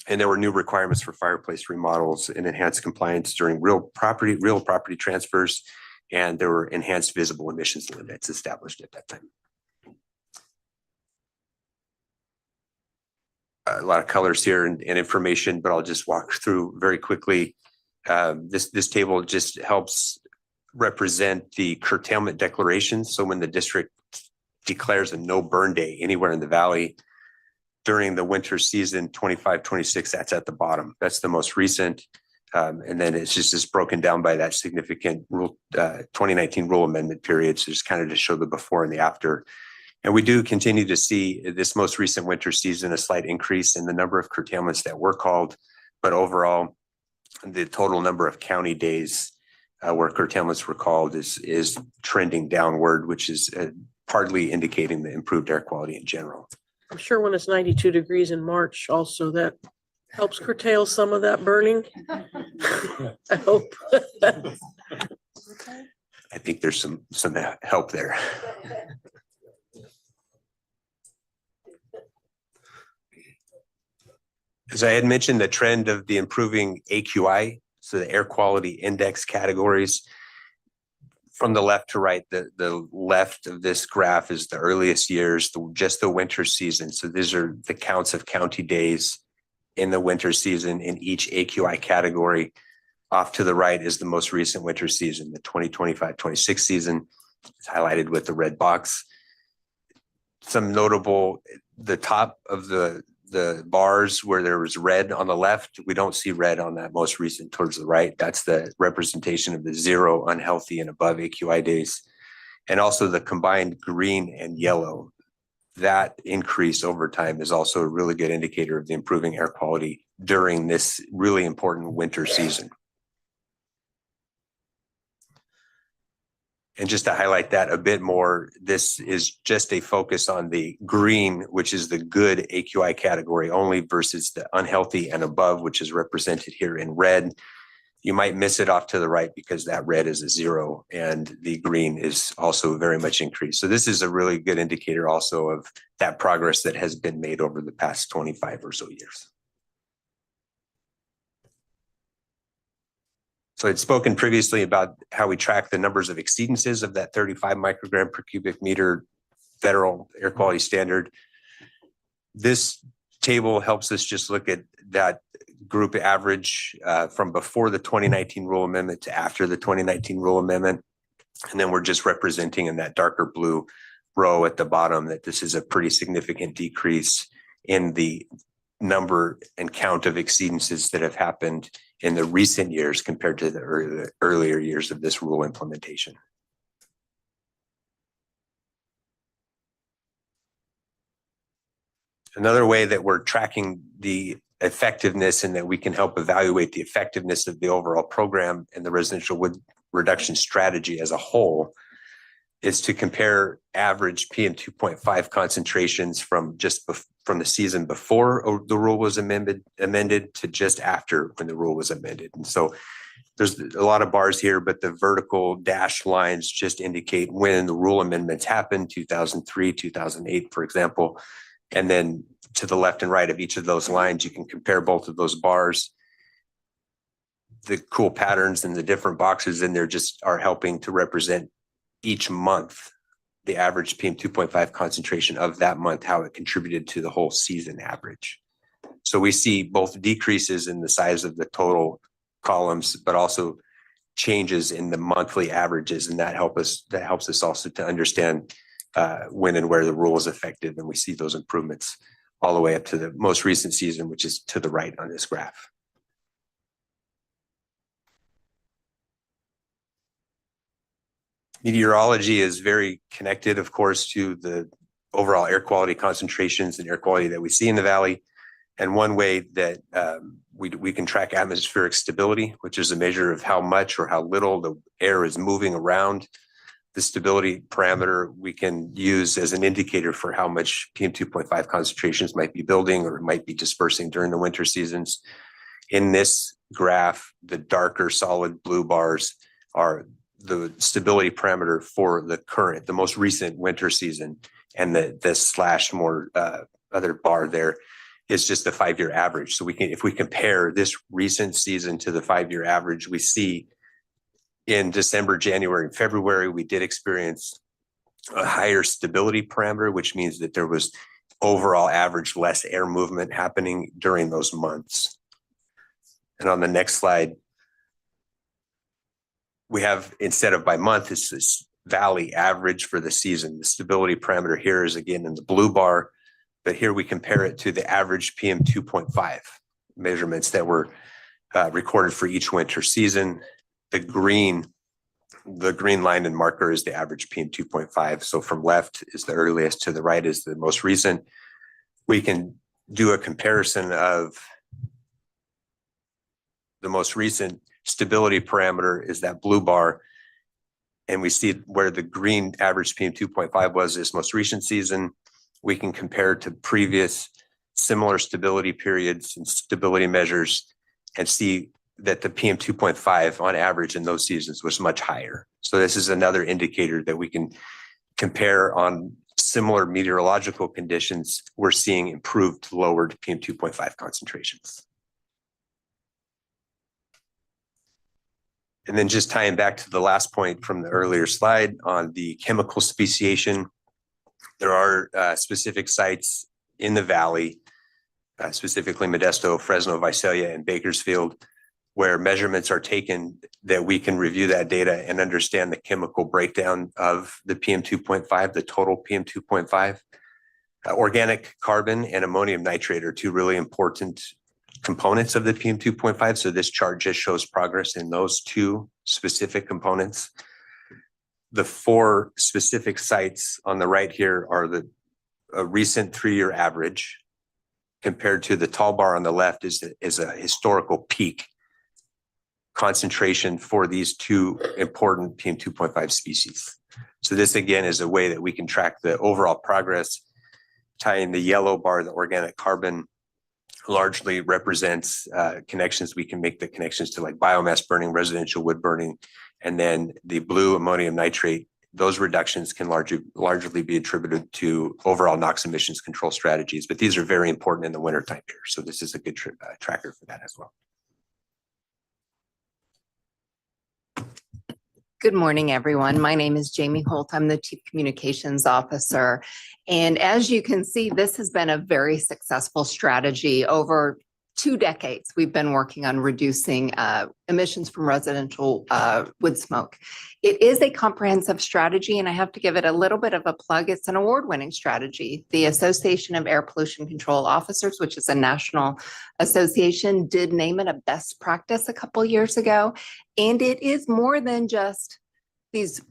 And there were new requirements for fireplace remodels and enhanced compliance during real property transfers. And there were enhanced visible emissions limits established at that time. A lot of colors here and information, but I'll just walk through very quickly. This table just helps represent the curtailment declarations. So when the district declares a no burn day anywhere in the valley during the winter season 25-26, that's at the bottom. That's the most recent. And then it's just broken down by that significant rule 2019 rule amendment period. So just kind of to show the before and the after. And we do continue to see this most recent winter season a slight increase in the number of curtailments that were called, but overall, the total number of county days where curtailments were called is trending downward, which is partly indicating the improved air quality in general. I'm sure when it's 92 degrees in March, also that helps curtail some of that burning. I hope. I think there's some help there. As I had mentioned, the trend of the improving AQI, so the air quality index categories, from the left to right, the left of this graph is the earliest years, just the winter season. So these are the counts of county days in the winter season in each AQI category. Off to the right is the most recent winter season, the 2025-26 season. It's highlighted with the red box. Some notable, the top of the bars where there was red on the left, we don't see red on that most recent towards the right. That's the representation of the 0 unhealthy and above AQI days. And also the combined green and yellow, that increase over time is also a really good indicator of the improving air quality during this really important winter season. And just to highlight that a bit more, this is just a focus on the green, which is the good AQI category only, versus the unhealthy and above, which is represented here in red. You might miss it off to the right because that red is a 0 and the green is also very much increased. So this is a really good indicator also of that progress that has been made over the past 25 or so years. So I'd spoken previously about how we track the numbers of exceedances of that 35 microgram per cubic meter federal air quality standard. This table helps us just look at that group average from before the 2019 rule amendment to after the 2019 rule amendment. And then we're just representing in that darker blue row at the bottom that this is a pretty significant decrease in the number and count of exceedances that have happened in the recent years compared to the earlier years of this rule implementation. Another way that we're tracking the effectiveness and that we can help evaluate the effectiveness of the overall program and the residential wood reduction strategy as a whole is to compare average PM 2.5 concentrations from from the season before the rule was amended to just after when the rule was amended. And so there's a lot of bars here, but the vertical dashed lines just indicate when the rule amendments happened, 2003, 2008, for example. And then to the left and right of each of those lines, you can compare both of those bars. The cool patterns and the different boxes in there just are helping to represent each month, the average PM 2.5 concentration of that month, how it contributed to the whole season average. So we see both decreases in the size of the total columns, but also changes in the monthly averages. And that helps us also to understand when and where the rule is effective. And we see those improvements all the way up to the most recent season, which is to the right on this graph. Meteorology is very connected, of course, to the overall air quality concentrations and air quality that we see in the valley. And one way that we can track atmospheric stability, which is a measure of how much or how little the air is moving around. The stability parameter we can use as an indicator for how much PM 2.5 concentrations might be building or might be dispersing during the winter seasons. In this graph, the darker solid blue bars are the stability parameter for the most recent winter season, and the slash more other bar there is just the 5-year average. So if we compare this recent season to the 5-year average, we see in December, January, and February, we did experience a higher stability parameter, which means that there was overall average less air movement happening during those months. And on the next slide, we have, instead of by month, it's this valley average for the season. The stability parameter here is again in the blue bar, but here we compare it to the average PM 2.5 measurements that were recorded for each winter season. The green line and marker is the average PM 2.5. So from left is the earliest to the right is the most recent. We can do a comparison of the most recent stability parameter is that blue bar. And we see where the green average PM 2.5 was this most recent season. We can compare to previous similar stability periods and stability measures and see that the PM 2.5 on average in those seasons was much higher. So this is another indicator that we can compare on similar meteorological conditions. We're seeing improved lowered PM 2.5 concentrations. And then just tying back to the last point from the earlier slide on the chemical speciation, there are specific sites in the valley, specifically Modesto, Fresno, Visalia, and Bakersfield, where measurements are taken that we can review that data and understand the chemical breakdown of the PM 2.5, the total PM 2.5. Organic carbon and ammonium nitrate are two really important components of the PM 2.5. So this chart just shows progress in those two specific components. The 4 specific sites on the right here are a recent 3-year average compared to the tall bar on the left is a historical peak concentration for these 2 important PM 2.5 species. So this again is a way that we can track the overall progress. Tying the yellow bar, the organic carbon, largely represents connections. We can make the connections to like biomass burning, residential wood burning, and then the blue ammonium nitrate. Those reductions can largely be attributed to overall NOx emissions control strategies, but these are very important in the wintertime here. So this is a good tracker for that as well. Good morning, everyone. My name is Jamie Holt. I'm the Chief Communications Officer. And as you can see, this has been a very successful strategy over 2 decades, we've been working on reducing emissions from residential wood smoke. It is a comprehensive strategy, and I have to give it a little bit of a plug. It's an award-winning strategy. The Association of Air Pollution Control Officers, which is a national association, did name it a best practice a couple years ago. And it is more than just these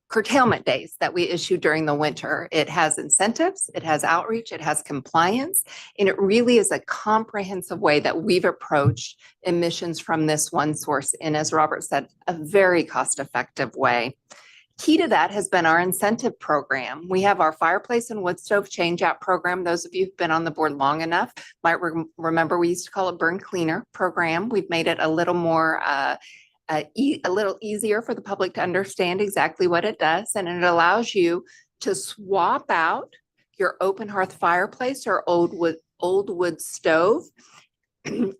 curtailment days that we issue during the winter. It has incentives, it has outreach, it has compliance, and it really is a comprehensive way that we've approached emissions from this one source in, as Robert said, a very cost-effective way. Key to that has been our incentive program. We have our fireplace and wood stove change-out program. Those of you who've been on the board long enough might remember we used to call it Burn Cleaner program. We've made it a little more a little easier for the public to understand exactly what it does. And it allows you to swap out your open hearth fireplace or old wood stove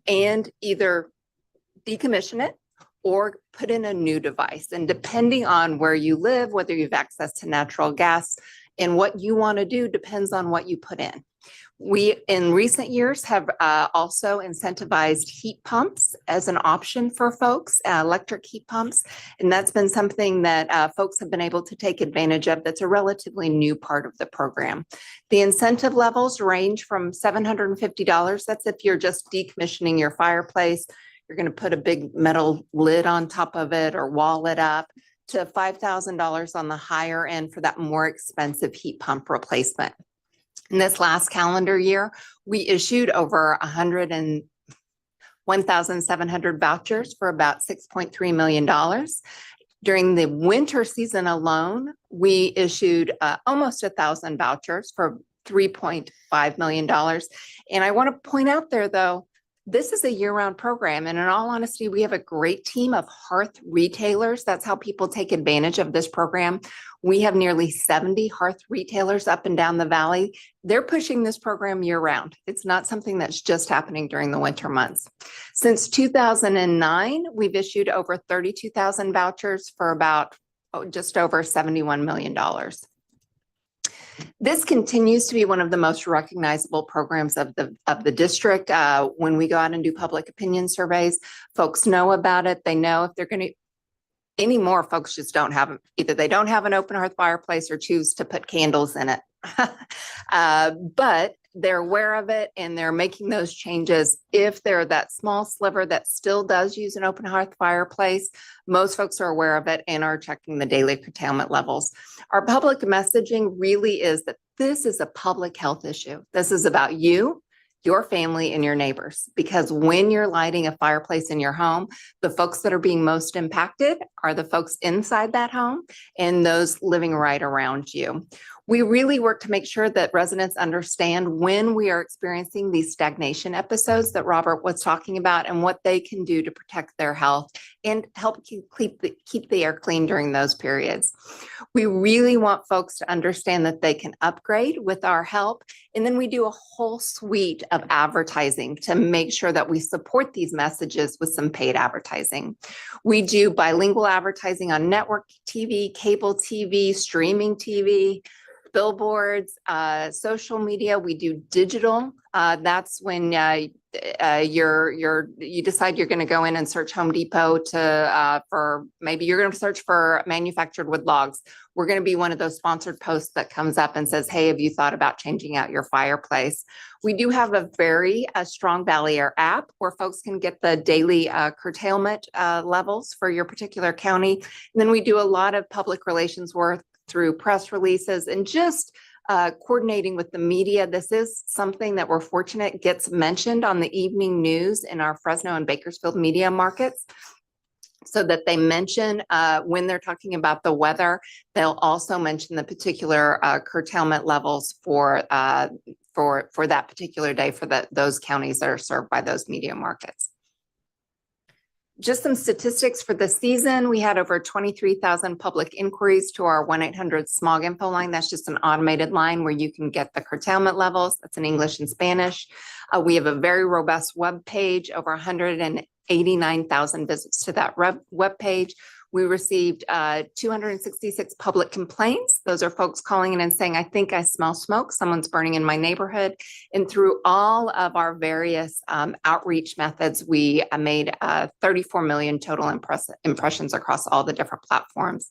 and either decommission it or put in a new device. And depending on where you live, whether you have access to natural gas and what you want to do depends on what you put in. We, in recent years, have also incentivized heat pumps as an option for folks, electric heat pumps. And that's been something that folks have been able to take advantage of. That's a relatively new part of the program. The incentive levels range from $750. That's if you're just decommissioning your fireplace. You're going to put a big metal lid on top of it or wall it up, to $5,000 on the higher end for that more expensive heat pump replacement. In this last calendar year, we issued over 1,700 vouchers for about $6.3 million. During the winter season alone, we issued almost 1,000 vouchers for $3.5 million. And I want to point out there, though, this is a year-round program. And in all honesty, we have a great team of hearth retailers. That's how people take advantage of this program. We have nearly 70 hearth retailers up and down the valley. They're pushing this program year-round. It's not something that's just happening during the winter months. Since 2009, we've issued over 32,000 vouchers for about just over $71 million. This continues to be one of the most recognizable programs of the district. When we go out and do public opinion surveys, folks know about it. They know if they're going to, anymore, folks just don't have, either they don't have an open hearth fireplace or choose to put candles in it. But they're aware of it and they're making those changes. If they're that small sliver that still does use an open hearth fireplace, most folks are aware of it and are checking the daily curtailment levels. Our public messaging really is that this is a public health issue. This is about you, your family, and your neighbors. Because when you're lighting a fireplace in your home, the folks that are being most impacted are the folks inside that home and those living right around you. We really work to make sure that residents understand when we are experiencing these stagnation episodes that Robert was talking about and what they can do to protect their health and help keep the air clean during those periods. We really want folks to understand that they can upgrade with our help. And then we do a whole suite of advertising to make sure that we support these messages with some paid advertising. We do bilingual advertising on network TV, cable TV, streaming TV, billboards, social media. We do digital. That's when you decide you're going to go in and search Home Depot for maybe you're going to search for manufactured wood logs. We're going to be one of those sponsored posts that comes up and says, hey, have you thought about changing out your fireplace? We do have a very strong Valley Air app where folks can get the daily curtailment levels for your particular county. And then we do a lot of public relations work through press releases and just coordinating with the media. This is something that we're fortunate gets mentioned on the evening news in our Fresno and Bakersfield media markets, so that they mention when they're talking about the weather, they'll also mention the particular curtailment levels for that particular day for those counties that are served by those media markets. Just some statistics for the season. We had over 23,000 public inquiries to our 1-800-SMOG info line. That's just an automated line where you can get the curtailment levels. That's in English and Spanish. We have a very robust web page, over 189,000 visits to that web page. We received 266 public complaints. Those are folks calling in and saying, I think I smell smoke. Someone's burning in my neighborhood. And through all of our various outreach methods, we made 34 million total impressions across all the different platforms.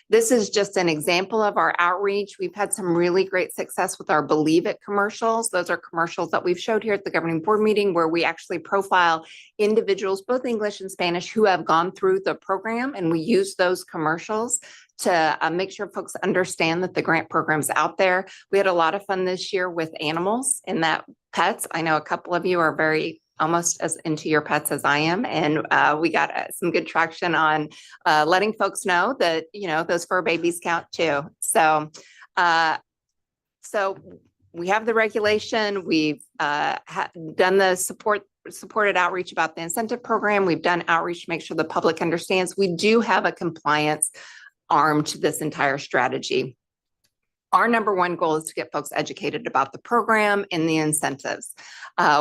This is just an example of our outreach. We've had some really great success with our Believe It commercials. Those are commercials that we've showed here at the governing board meeting where we actually profile individuals, both English and Spanish, who have gone through the program. And we use those commercials to make sure folks understand that the grant program's out there. We had a lot of fun this year with animals and that pets. I know a couple of you are very almost as into your pets as I am. And we got some good traction on letting folks know that, you know, those fur babies count too. So, so we have the regulation. We've done the supported outreach about the incentive program. We've done outreach to make sure the public understands. We do have a compliance arm to this entire strategy. Our number one goal is to get folks educated about the program and the incentives.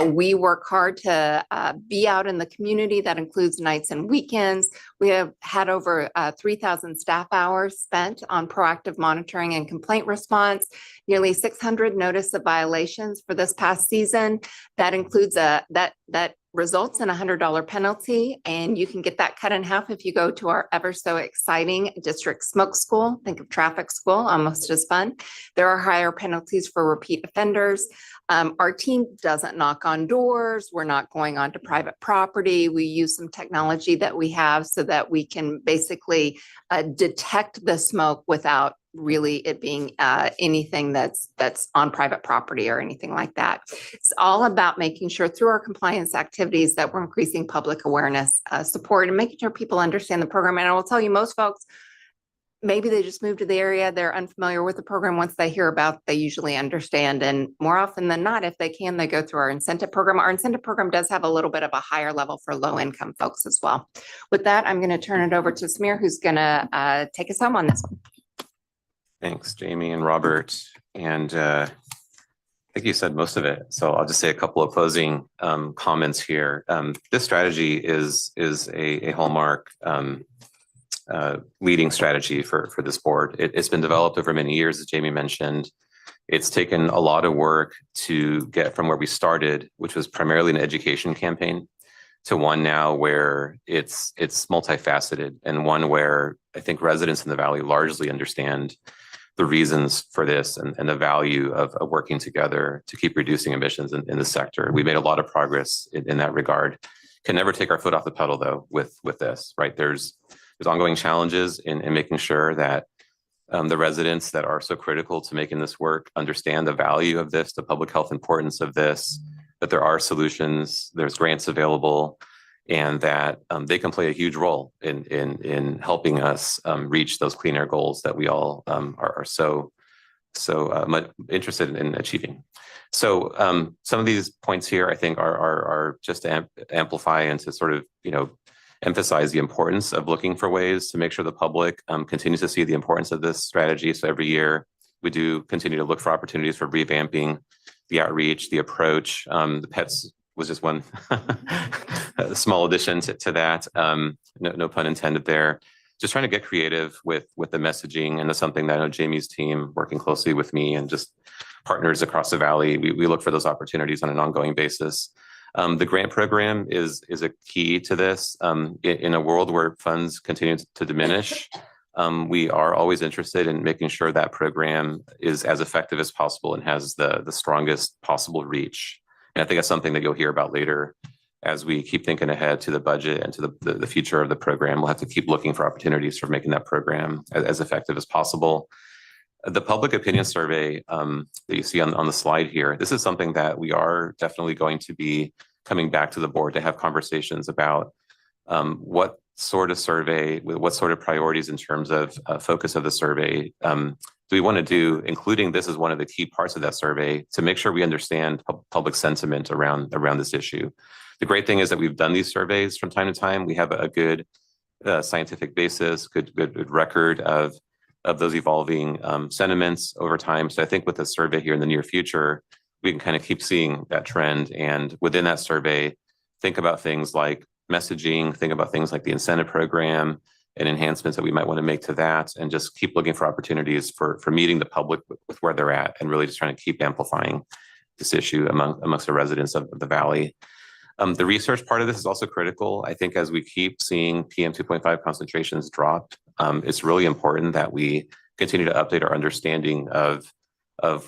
We work hard to be out in the community. That includes nights and weekends. We have had over 3,000 staff hours spent on proactive monitoring and complaint response, nearly 600 notice of violations for this past season. That includes that results in a $100 penalty, and you can get that cut in half if you go to our ever so exciting district smoke school. Think of traffic school, almost as fun. There are higher penalties for repeat offenders. Our team doesn't knock on doors. We're not going onto private property. We use some technology that we have so that we can basically detect the smoke without really it being anything that's on private property or anything like that. It's all about making sure through our compliance activities that we're increasing public awareness, support, and making sure people understand the program. And I will tell you, most folks, maybe they just moved to the area, they're unfamiliar with the program. Once they hear about it, they usually understand. And more often than not, if they can, they go through our incentive program. Our incentive program does have a little bit of a higher level for low income folks as well. With that, I'm going to turn it over to Samir, who's going to take us home on this one. Thanks, Jamie and Robert. And I think you said most of it. So I'll just say a couple of closing comments here. This strategy is a hallmark leading strategy for this board. It's been developed over many years, as Jamie mentioned. It's taken a lot of work to get from where we started, which was primarily an education campaign, to one now where it's multifaceted, and one where I think residents in the Valley largely understand the reasons for this and the value of working together to keep reducing emissions in the sector. We made a lot of progress in that regard. Can never take our foot off the pedal though with this, right? There's ongoing challenges in making sure that the residents that are so critical to making this work understand the value of this, the public health importance of this, that there are solutions, there's grants available, and that they can play a huge role in helping us reach those clean air goals that we all are so much interested in achieving. So some of these points here, I think, are just to amplify and to sort of, you know, emphasize the importance of looking for ways to make sure the public continues to see the importance of this strategy. So every year we do continue to look for opportunities for revamping the outreach, the approach. The pets was just one small addition to that. No pun intended there. Just trying to get creative with the messaging, and that's something that I know Jamie's team, working closely with me and just partners across the Valley, we look for those opportunities on an ongoing basis. The grant program is a key to this. In a world where funds continue to diminish, we are always interested in making sure that program is as effective as possible and has the strongest possible reach. And I think that's something that you'll hear about later as we keep thinking ahead to the budget and to the future of the program. We'll have to keep looking for opportunities for making that program as effective as possible. The public opinion survey that you see on the slide here, this is something that we are definitely going to be coming back to the board to have conversations about what sort of survey, what sort of priorities in terms of focus of the survey do we want to do, including this as one of the key parts of that survey, to make sure we understand public sentiment around this issue. The great thing is that we've done these surveys from time to time. We have a good scientific basis, good record of those evolving sentiments over time. So I think with the survey here in the near future, we can kind of keep seeing that trend. And within that survey, think about things like messaging, think about things like the incentive program, and enhancements that we might want to make to that, and just keep looking for opportunities for meeting the public with where they're at, and really just trying to keep amplifying this issue amongst the residents of the Valley. The research part of this is also critical. I think as we keep seeing PM 2.5 concentrations drop, it's really important that we continue to update our understanding of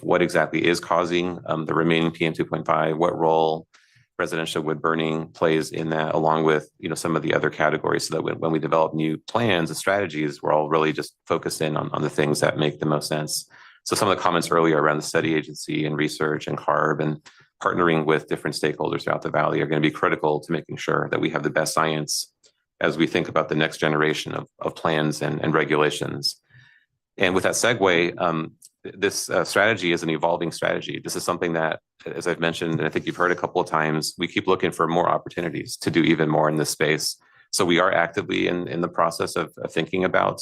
what exactly is causing the remaining PM 2.5, what role residential wood burning plays in that, along with some of the other categories, so that when we develop new plans and strategies, we're all really just focused in on the things that make the most sense. So some of the comments earlier around the study agency and research and CARB and partnering with different stakeholders throughout the Valley are going to be critical to making sure that we have the best science as we think about the next generation of plans and regulations. And with that segue, this strategy is an evolving strategy. This is something that, as I've mentioned, and I think you've heard a couple of times, we keep looking for more opportunities to do even more in this space. So we are actively in the process of thinking about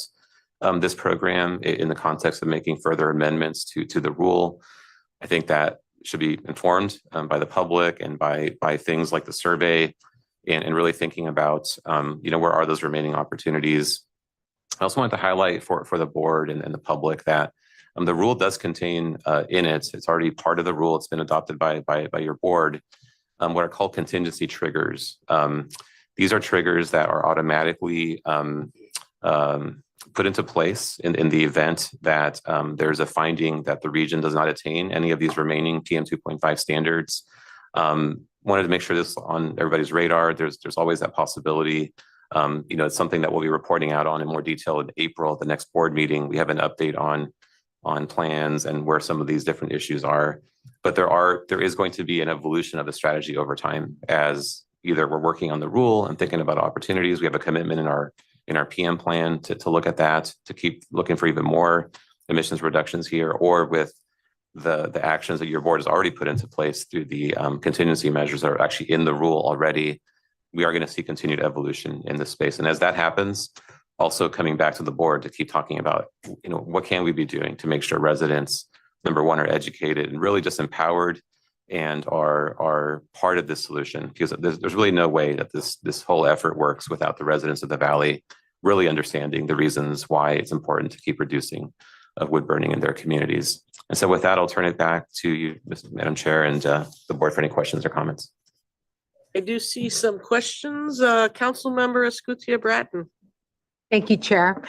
this program in the context of making further amendments to the rule. I think that should be informed by the public and by things like the survey, and really thinking about where are those remaining opportunities. I also wanted to highlight for the board and the public that the rule does contain in it, it's already part of the rule, it's been adopted by your board, what are called contingency triggers. These are triggers that are automatically put into place in the event that there's a finding that the region does not attain any of these remaining PM 2.5 standards. Wanted to make sure this on everybody's radar. There's always that possibility. It's something that we'll be reporting out on in more detail in April at the next board meeting. We have an update on plans and where some of these different issues are. But there is going to be an evolution of the strategy over time, as either we're working on the rule and thinking about opportunities. We have a commitment in our PM plan to look at that, to keep looking for even more emissions reductions here, or with the actions that your board has already put into place through the contingency measures that are actually in the rule already. We are going to see continued evolution in this space. And as that happens, also coming back to the board to keep talking about, what can we be doing to make sure residents, number one, are educated and really just empowered and are part of this solution, because there's really no way that this whole effort works without the residents of the Valley really understanding the reasons why it's important to keep reducing wood burning in their communities. And so with that, I'll turn it back to you, Madam Chair, and the board for any questions or comments. I do see some questions. Councilmember Escutia Bratton. Thank you, Chair.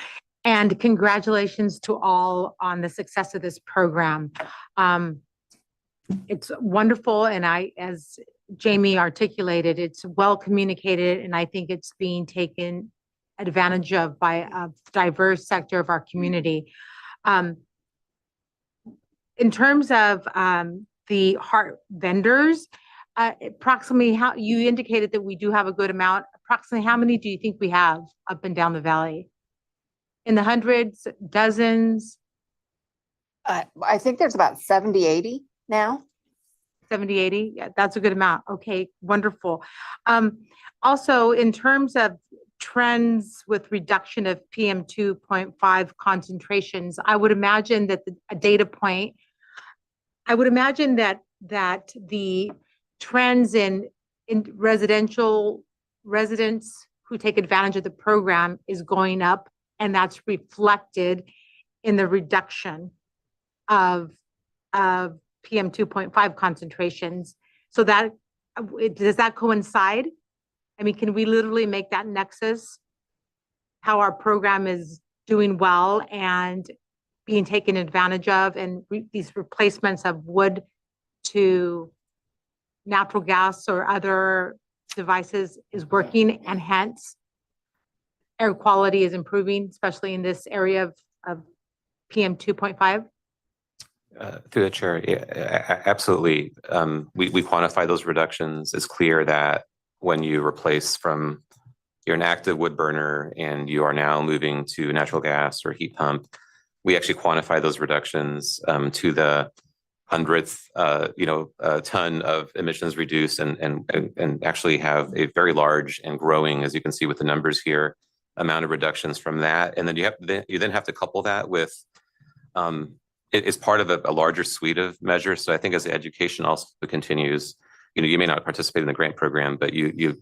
And congratulations to all on the success of this program. It's wonderful, and as Jamie articulated, it's well communicated, and I think it's being taken advantage of by a diverse sector of our community. In terms of the heart vendors, approximately how you indicated that we do have a good amount. Approximately how many do you think we have up and down the Valley? In the hundreds, dozens? I think there's about 70, 80 now. 70, 80? Yeah, that's a good amount. Okay, wonderful. Also, in terms of trends with reduction of PM 2.5 concentrations, I would imagine that a data point, I would imagine that the trends in residential residents who take advantage of the program is going up, and that's reflected in the reduction of PM 2.5 concentrations. So that, does that coincide? I mean, can we literally make that nexus? How our program is doing well and being taken advantage of, and these replacements of wood to natural gas or other devices is working, and hence air quality is improving, especially in this area of PM 2.5? Through the chair, yeah, absolutely. We quantify those reductions. It's clear that when you replace from, you're an active wood burner and you are now moving to natural gas or heat pump, we actually quantify those reductions to the 100th ton of emissions reduced, and actually have a very large and growing, as you can see with the numbers here, amount of reductions from that. And then you then have to couple that with it's part of a larger suite of measures. So I think as the education also continues, you may not participate in the grant program, but you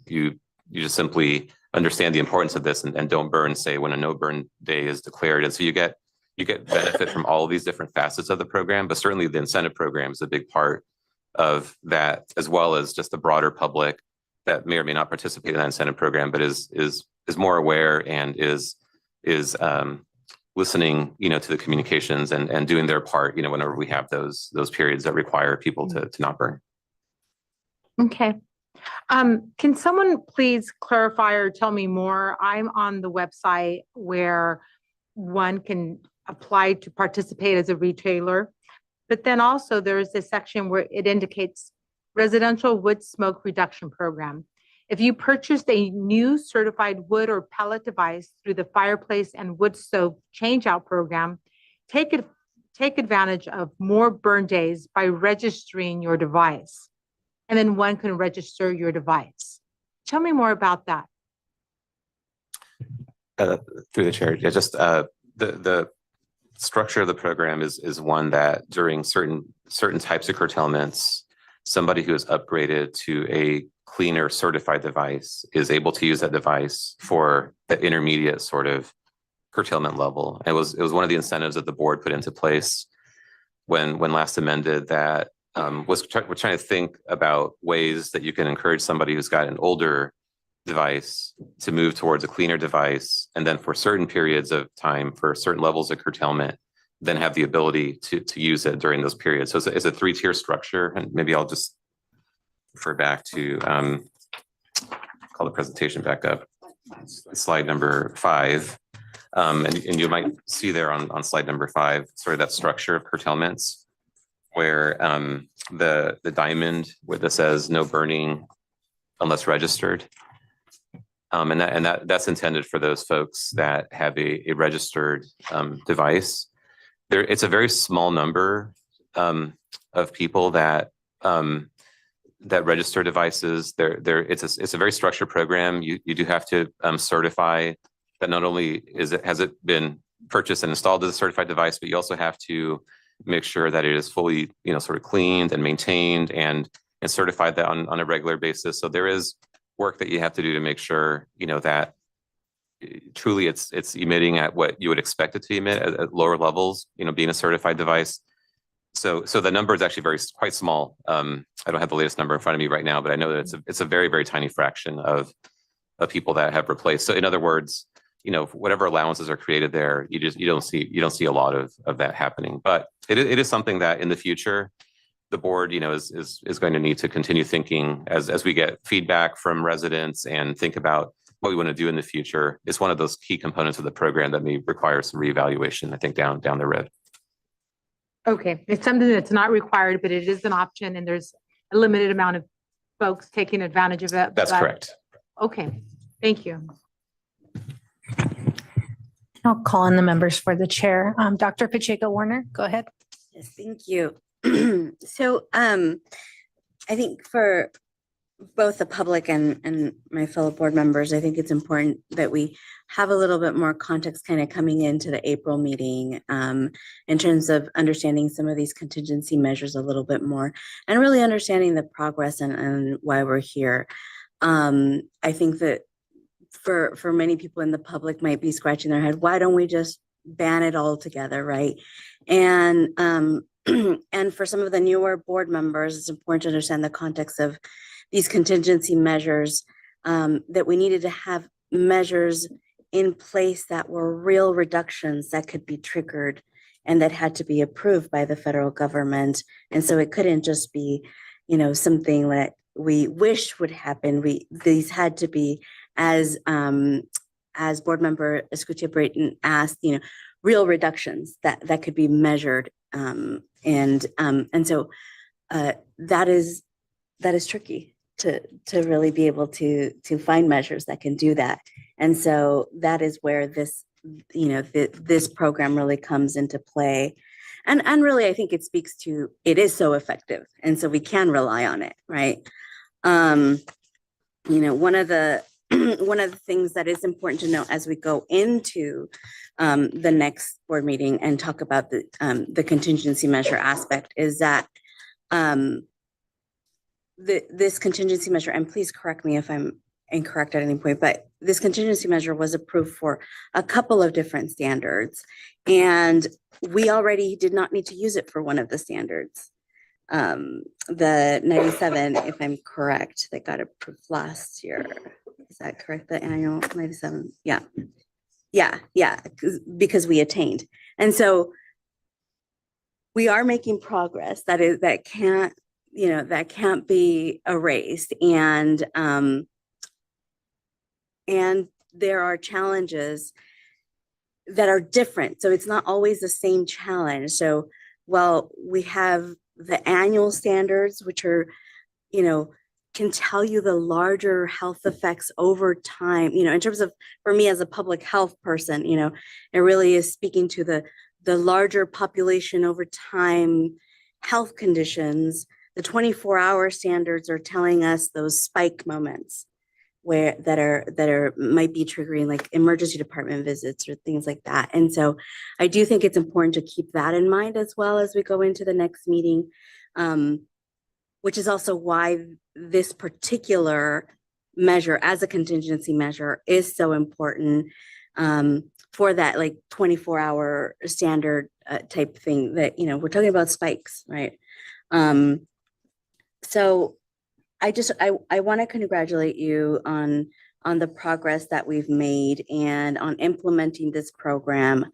just simply understand the importance of this and don't burn, say, when a no burn day is declared. And so you get benefit from all of these different facets of the program, but certainly the incentive program is a big part of that, as well as just the broader public that may or may not participate in that incentive program, but is more aware and is listening, to the communications and doing their part, whenever we have those periods that require people to not burn. Okay. Can someone please clarify or tell me more? I'm on the website where one can apply to participate as a retailer, but then also there's a section where it indicates residential wood smoke reduction program. If you purchased a new certified wood or pellet device through the fireplace and wood stove changeout program, take advantage of more burn days by registering your device. And then one can register your device. Tell me more about that. Through the chair, yeah, just the structure of the program is one that during certain types of curtailments, somebody who is upgraded to a cleaner certified device is able to use that device for the intermediate sort of curtailment level. It was one of the incentives that the board put into place when last amended that we're trying to think about ways that you can encourage somebody who's got an older device to move towards a cleaner device, and then for certain periods of time, for certain levels of curtailment, then have the ability to use it during those periods. So it's a 3-tier structure, and maybe I'll just refer back to call the presentation back up, slide number 5, and you might see there on slide number 5 sort of that structure of curtailments, where the diamond where this says no burning unless registered. And that's intended for those folks that have a registered device. It's a very small number of people that register devices. It's a very structured program. You do have to certify that not only has it been purchased and installed as a certified device, but you also have to make sure that it is fully, sort of cleaned and maintained and certified that on a regular basis. So there is work that you have to do to make sure, that truly it's emitting at what you would expect it to emit at lower levels, being a certified device. So the number is actually quite small. I don't have the latest number in front of me right now, but I know that it's a very, very tiny fraction of people that have replaced. So in other words, whatever allowances are created there, you don't see a lot of that happening. But it is something that in the future, the board, is going to need to continue thinking as we get feedback from residents and think about what we want to do in the future. It's one of those key components of the program that may require some reevaluation, I think, down the road. Okay, it's something that's not required, but it is an option, and there's a limited amount of folks taking advantage of it. That's correct. Okay, thank you. I'll call on the members for the chair. Dr. Pacheco Warner, go ahead. Yes, thank you. So I think for both the public and my fellow board members, I think it's important that we have a little bit more context kind of coming into the April meeting in terms of understanding some of these contingency measures a little bit more and really understanding the progress and why we're here. I think that for many people in the public might be scratching their head, why don't we just ban it all together, right? And and for some of the newer board members, it's important to understand the context of these contingency measures, that we needed to have measures in place that were real reductions that could be triggered and that had to be approved by the federal government. And so it couldn't just be, something that we wish would happen. These had to be, as board member Escutia Brayton asked, real reductions that could be measured. And so that is tricky to really be able to find measures that can do that. And so that is where this, this program really comes into play. And really, I think it speaks to, it is so effective. And so we can rely on it, right? One of the things that is important to know as we go into the next board meeting and talk about the contingency measure aspect is that this contingency measure, and please correct me if I'm incorrect at any point, but this contingency measure was approved for a couple of different standards. And we already did not need to use it for one of the standards. The 97, if I'm correct, that got approved last year. Is that correct? The annual 97? Yeah. Yeah, because we attained. And so we are making progress that can't be erased. And there are challenges that are different. So it's not always the same challenge. So while we have the annual standards, which are, can tell you the larger health effects over time, in terms of, for me as a public health person, it really is speaking to the larger population over time health conditions. The 24-hour standards are telling us those spike moments where that might be triggering like emergency department visits or things like that. And so I do think it's important to keep that in mind as well as we go into the next meeting, which is also why this particular measure as a contingency measure is so important for that like 24-hour standard type thing that, we're talking about spikes, right? So I want to congratulate you on the progress that we've made and on implementing this program.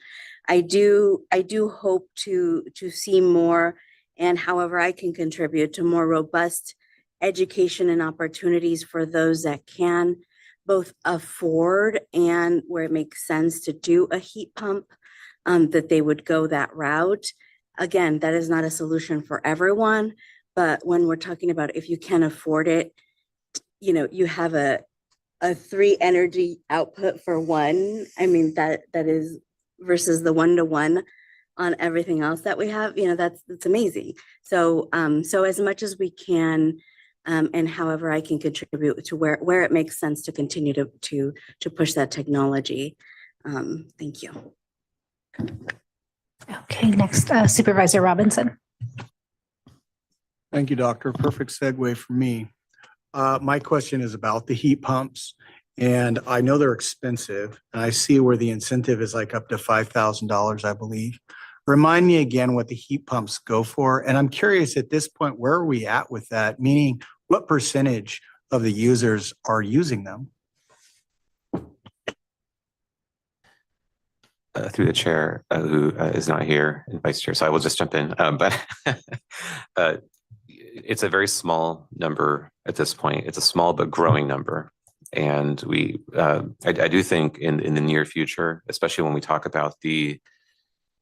I do hope to see more, and however I can contribute to more robust education and opportunities for those that can both afford and where it makes sense to do a heat pump, that they would go that route. Again, that is not a solution for everyone, but when we're talking about if you can afford it, you have a 3 energy output for one. I mean, that is versus the 1-to-1 on everything else that we have, that's amazing. So, so as much as we can, and however I can contribute to where it makes sense to continue to push that technology. Thank you. Okay, next, Supervisor Robinson. Thank you, Doctor. Perfect segue for me. My question is about the heat pumps, and I know they're expensive, and I see where the incentive is like up to $5,000, I believe. Remind me again what the heat pumps go for, and I'm curious at this point, where are we at with that? Meaning, what percentage of the users are using them? Through the chair, who is not here, and vice chair, so I will just jump in. But it's a very small number at this point. It's a small but growing number, and I do think in the near future, especially when we talk about the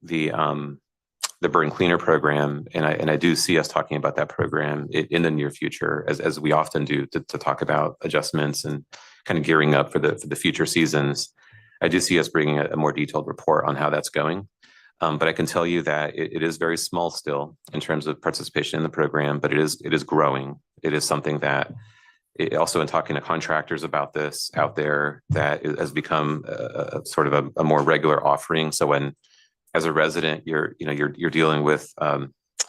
Burn Cleaner program, and I do see us talking about that program in the near future, as we often do, to talk about adjustments and kind of gearing up for the future seasons. I do see us bringing a more detailed report on how that's going. But I can tell you that it is very small still in terms of participation in the program, but it is growing. It is something that also in talking to contractors about this out there, that has become a sort of a more regular offering. So when, as a resident, you're dealing with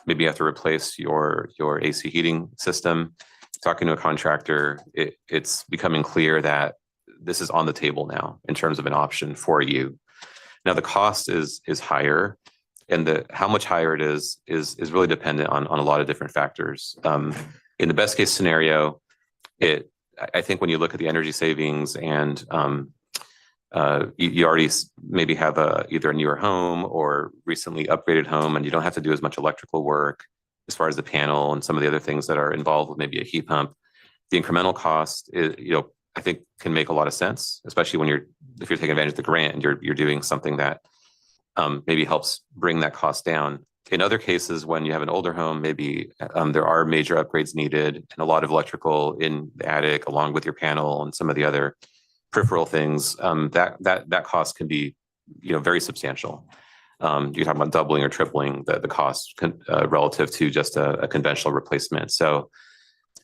maybe you have to replace your AC heating system, talking to a contractor, it's becoming clear that this is on the table now in terms of an option for you. Now the cost is higher, and how much higher it is really dependent on a lot of different factors. In the best case scenario, I think when you look at the energy savings and you already maybe have either a newer home or recently upgraded home, and you don't have to do as much electrical work as far as the panel and some of the other things that are involved with maybe a heat pump. The incremental cost is, I think can make a lot of sense, especially when if you're taking advantage of the grant and you're doing something that maybe helps bring that cost down. In other cases, when you have an older home, maybe there are major upgrades needed and a lot of electrical in the attic, along with your panel and some of the other peripheral things. That cost can be, very substantial. You're talking about doubling or tripling the cost relative to just a conventional replacement. So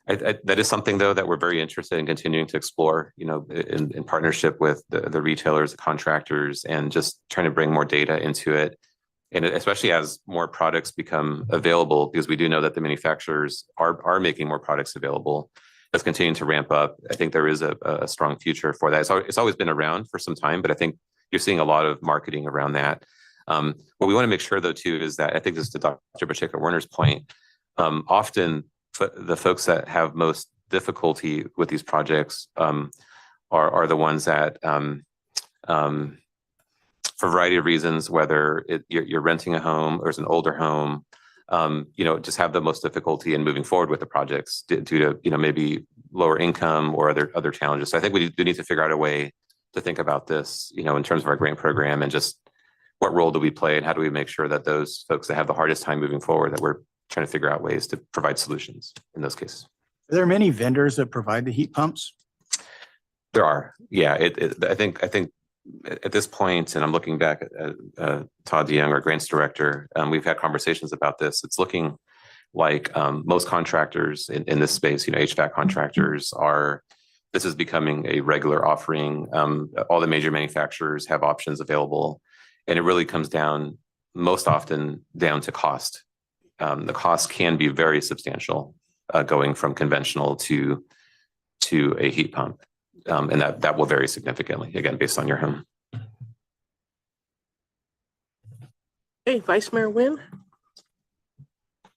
that is something, though, that we're very interested in continuing to explore, in partnership with the retailers, the contractors, and just trying to bring more data into it. And especially as more products become available, because we do know that the manufacturers are making more products available. that's continuing to ramp up. I think there is a strong future for that. It's always been around for some time, but I think you're seeing a lot of marketing around that. What we want to make sure though too is that I think this is to Dr. Pacheco-Werner's point. Often the folks that have most difficulty with these projects are the ones that for a variety of reasons, whether you're renting a home or it's an older home, just have the most difficulty in moving forward with the projects due to, maybe lower income or other challenges. So I think we do need to figure out a way to think about this, in terms of our grant program and just what role do we play and how do we make sure that those folks that have the hardest time moving forward, that we're trying to figure out ways to provide solutions in those cases. Are there many vendors that provide the heat pumps? There are, yeah. I think at this point, and I'm looking back at Todd DeYoung, our grants director, we've had conversations about this. It's looking like most contractors in this space, HVAC contractors this is becoming a regular offering. All the major manufacturers have options available, and it really comes down most often down to cost. The cost can be very substantial going from conventional to a heat pump. And that will vary significantly, again, based on your home. Hey, Vice Mayor Nguyen.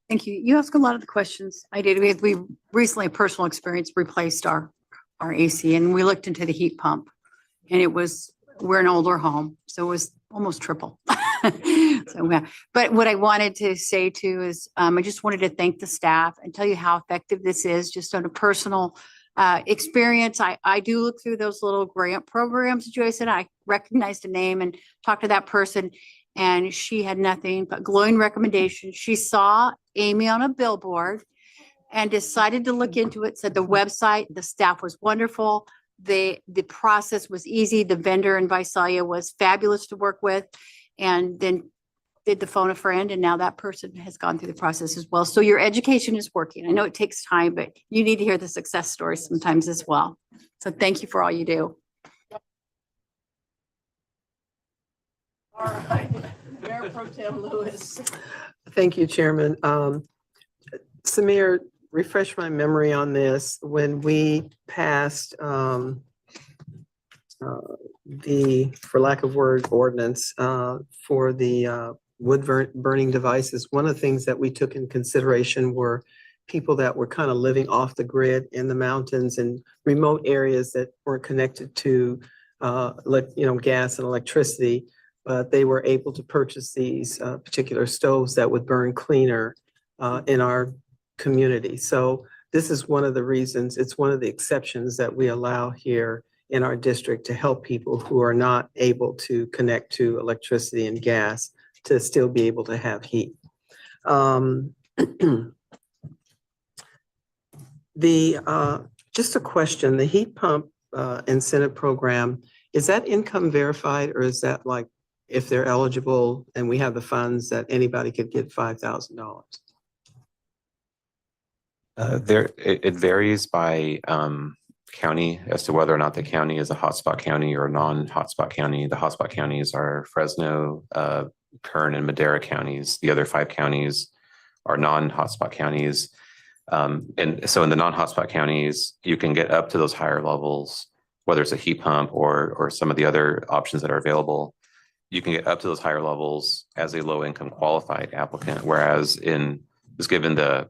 Thank you. You asked a lot of the questions I did. We recently, personal experience, replaced our AC, and we looked into the heat pump, and we're an older home, so it was almost triple. But what I wanted to say too is I just wanted to thank the staff and tell you how effective this is, just on a personal experience. I do look through those little grant programs, Joyce, and I recognized a name and talked to that person, and she had nothing but glowing recommendations. She saw Amy on a billboard and decided to look into it, said the website, the staff was wonderful. The process was easy. The vendor in Visalia was fabulous to work with, and then did the phone a friend, and now that person has gone through the process as well. So your education is working. I know it takes time, but you need to hear the success stories sometimes as well. So thank you for all you do. All right, Mayor Pro Tem Lewis. Thank you, Chairman. Samir, refresh my memory on this. When we passed for lack of word, ordinance for the wood burning devices, one of the things that we took in consideration were people that were kind of living off the grid in the mountains and remote areas that weren't connected to gas and electricity, but they were able to purchase these particular stoves that would burn cleaner in our community. So this is one of the reasons, it's one of the exceptions that we allow here in our district to help people who are not able to connect to electricity and gas to still be able to have heat. Just a question, the heat pump incentive program, is that income verified, or is that like if they're eligible and we have the funds that anybody could get $5,000? It varies by county as to whether or not the county is a hotspot county or a non-hotspot county. The hotspot counties are Fresno, Kern, and Madera counties. The other 5 counties are non-hotspot counties. And so in the non-hotspot counties, you can get up to those higher levels, whether it's a heat pump or some of the other options that are available. You can get up to those higher levels as a low-income qualified applicant, whereas just given the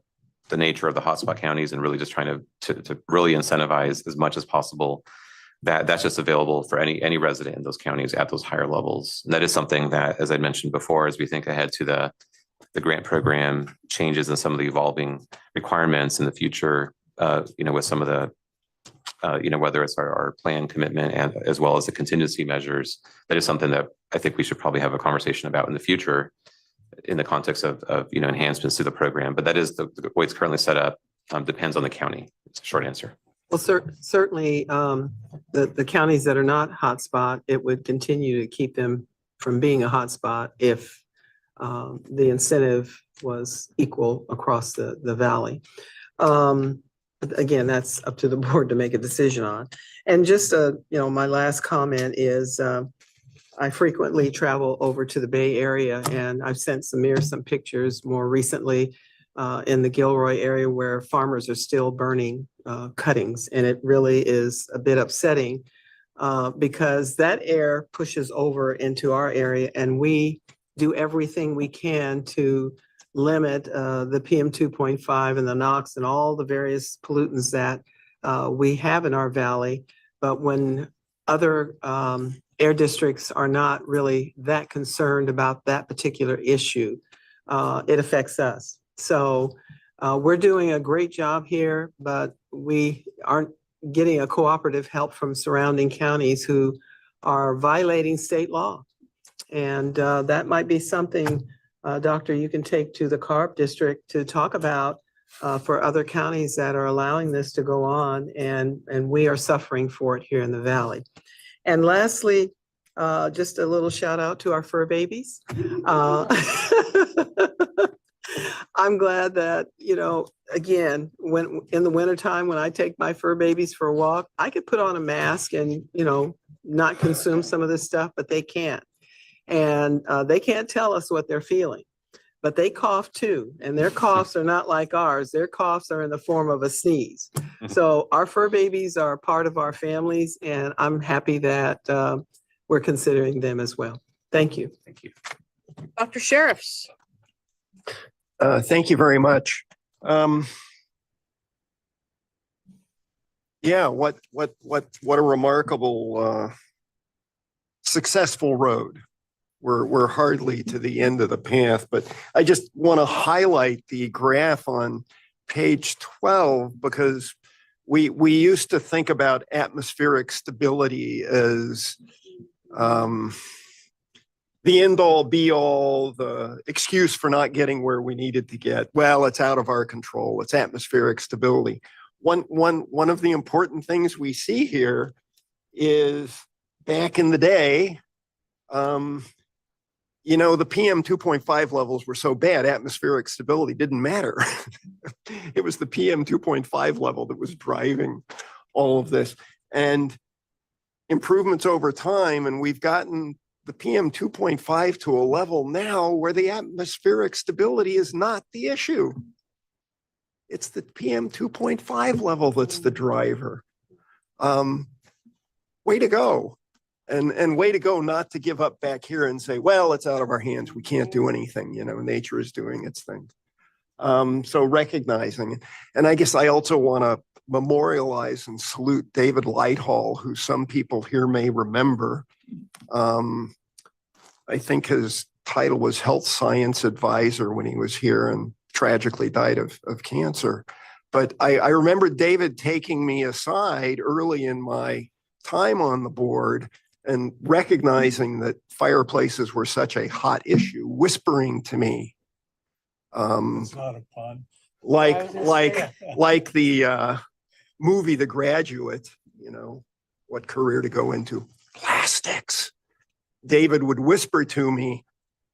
nature of the hotspot counties and really just trying to really incentivize as much as possible, that's just available for any resident in those counties at those higher levels. And that is something that, as I mentioned before, as we think ahead to the grant program changes and some of the evolving requirements in the future, with some of the, whether it's our plan commitment and as well as the contingency measures, that is something that I think we should probably have a conversation about in the future in the context of enhancements to the program. But that is the way it's currently set up, depends on the county. It's a short answer. Well, certainly the counties that are not hotspot, it would continue to keep them from being a hotspot if the incentive was equal across the valley. Again, that's up to the board to make a decision on. And just, my last comment is I frequently travel over to the Bay Area, and I've sent Samir some pictures more recently in the Gilroy area where farmers are still burning cuttings. And it really is a bit upsetting because that air pushes over into our area, and we do everything we can to limit the PM 2.5 and the NOx and all the various pollutants that we have in our valley. But when other air districts are not really that concerned about that particular issue, it affects us. So we're doing a great job here, but we aren't getting a cooperative help from surrounding counties who are violating state law. And that might be something, Doctor, you can take to the CARB district to talk about for other counties that are allowing this to go on, and we are suffering for it here in the valley. And lastly, just a little shout out to our fur babies. I'm glad that, you know, again, when in the wintertime, when I take my fur babies for a walk, I could put on a mask and, you know, not consume some of this stuff, but they can't. And they can't tell us what they're feeling, but they cough too. And their coughs are not like ours. Their coughs are in the form of a sneeze. So our fur babies are part of our families, and I'm happy that we're considering them as well. Thank you. Thank you. Dr. Sheriffs. Thank you very much. Yeah, what a remarkable successful road. We're hardly to the end of the path, but I just want to highlight the graph on page 12 because we used to think about atmospheric stability as the end all be all, the excuse for not getting where we needed to get. Well, it's out of our control. It's atmospheric stability. One of the important things we see here is back in the day, you know, the PM 2.5 levels were so bad, atmospheric stability didn't matter. It was the PM 2.5 level that was driving all of this. And improvements over time, and we've gotten the PM 2.5 to a level now where the atmospheric stability is not the issue. It's the PM 2.5 level that's the driver. Way to go. And way to go not to give up back here and say, well, it's out of our hands. We can't do anything. You know, nature is doing its thing. So recognizing, and I guess I also want to memorialize and salute David Lighthall, who some people here may remember. I think his title was Health Science Advisor when he was here and tragically died of cancer. But I remember David taking me aside early in my time on the board and recognizing that fireplaces were such a hot issue, whispering to me. It's not a pun. Like the movie The Graduate, you know, what career to go into? Plastics. David would whisper to me,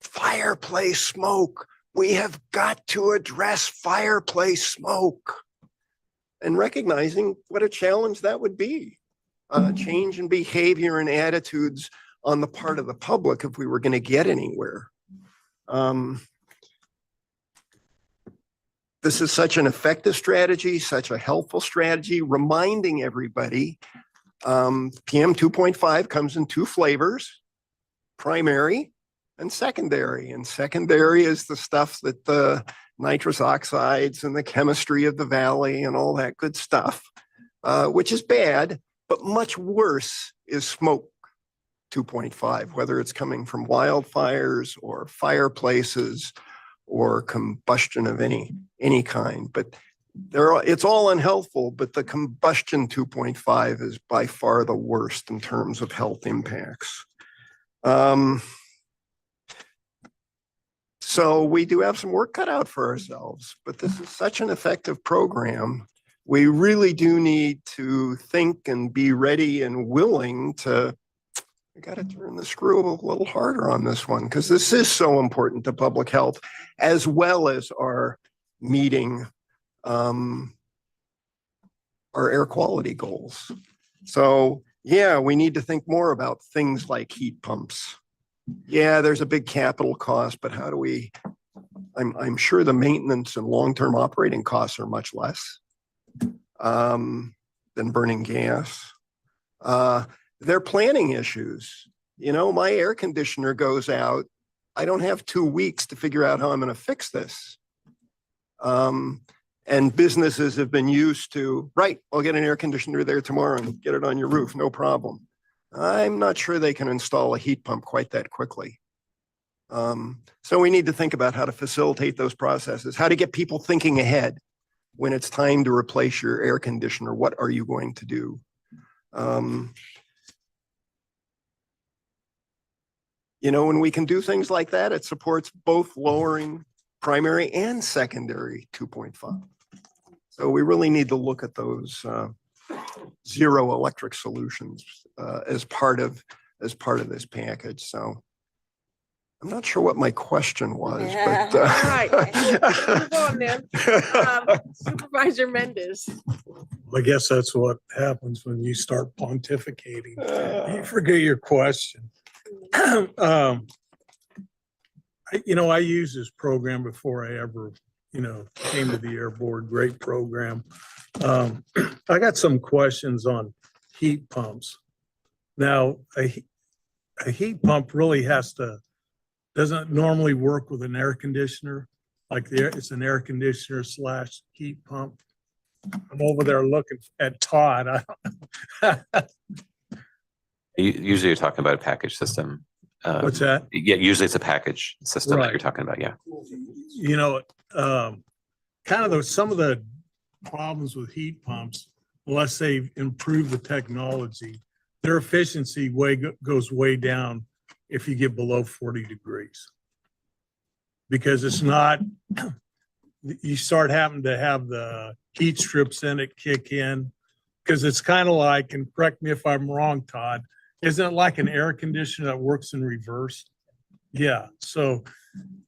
fireplace smoke. We have got to address fireplace smoke. And recognizing what a challenge that would be. Change in behavior and attitudes on the part of the public if we were going to get anywhere. This is such an effective strategy, such a helpful strategy, reminding everybody PM 2.5 comes in two flavors, primary and secondary. And secondary is the stuff that the nitrous oxides and the chemistry of the valley and all that good stuff, which is bad. But much worse is smoke 2.5, whether it's coming from wildfires or fireplaces or combustion of any kind. But it's all unhealthful, but the combustion 2.5 is by far the worst in terms of health impacts. So we do have some work cut out for ourselves, but this is such an effective program. We really do need to think and be ready and willing to, I got to turn the screw a little harder on this one because this is so important to public health as well as our meeting our air quality goals. So yeah, we need to think more about things like heat pumps. Yeah, there's a big capital cost, but how do we I'm sure the maintenance and long-term operating costs are much less than burning gas. They're planning issues. You know, my air conditioner goes out. I don't have 2 weeks to figure out how I'm going to fix this. And businesses have been used to, right, I'll get an air conditioner there tomorrow and get it on your roof, no problem. I'm not sure they can install a heat pump quite that quickly. So we need to think about how to facilitate those processes, how to get people thinking ahead. When it's time to replace your air conditioner, what are you going to do? You know, when we can do things like that, it supports both lowering primary and secondary 2.5. So we really need to look at those zero electric solutions as part of this package. So I'm not sure what my question was, but All right. Move on then. Supervisor Mendez. I guess that's what happens when you start pontificating. You forget your question. I used this program before I ever, came to the Air Board. Great program. I got some questions on heat pumps. Now, a heat pump really doesn't normally work with an air conditioner. It's an air conditioner / heat pump. I'm over there looking at Todd. Usually you're talking about a package system. What's that? Yeah, usually it's a package system that Right. you're talking about. Yeah. Some of the problems with heat pumps, unless they've improved the technology, their efficiency goes way down if you get below 40 degrees. Because it's not, you start having to have the heat strips in it kick in. Because it's kind of like, and correct me if I'm wrong, Todd, isn't it like an air conditioner that works in reverse? Yeah. So,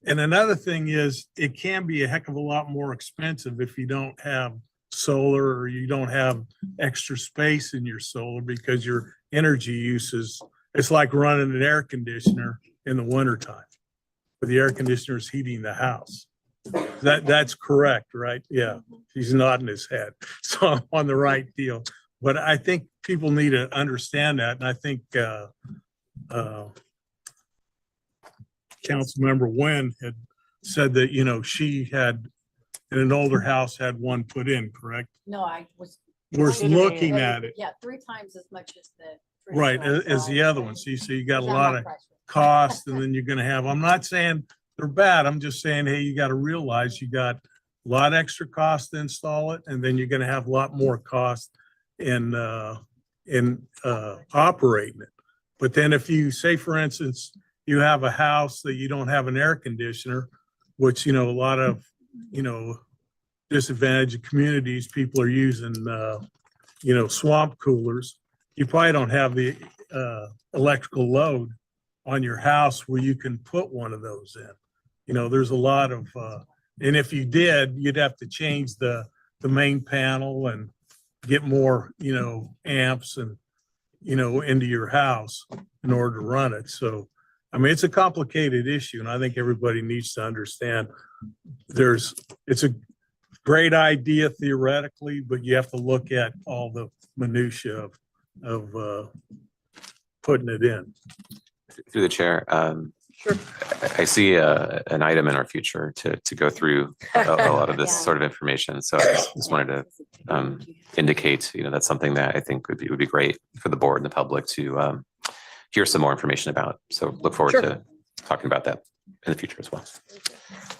and another thing is it can be a heck of a lot more expensive if you don't have solar or you don't have extra space in your solar because your energy use it's like running an air conditioner in the wintertime. But the air conditioner is heating the house. That's correct, right? Yeah. He's nodding his head. So I'm on the right deal. But I think people need to understand that. And I think Councilmember Nguyen had said that, she had in an older house had one put in, correct? No, I was. We're looking at it. Yeah, 3 times as much as the. Right, traditional as the size. other one. So you got a Yeah, lot not of priced. cost and then you're gonna have, I'm not saying they're bad. I'm just saying, hey, you gotta realize you got a lot extra cost to install it, and then you're gonna have a lot more cost in operating it. But then if you say, for instance, you have a house that you don't have an air conditioner, which, a lot of, disadvantaged communities, people are using, swamp coolers. You probably don't have the electrical load on your house where you can put one of those in. There's a lot of, and if you did, you'd have to change the main panel and get more, amps and, into your house in order to run it. So, it's a complicated issue, and I think everybody needs to understand it's a great idea theoretically, but you have to look at all the minutia of putting it in. Through the chair. Sure. I see an item in our future to go through a lot of this sort of information. So I just wanted to indicate, that's something that I think would be great for the board and the public to hear some more information about. So look forward Sure. to talking about that in the future as well.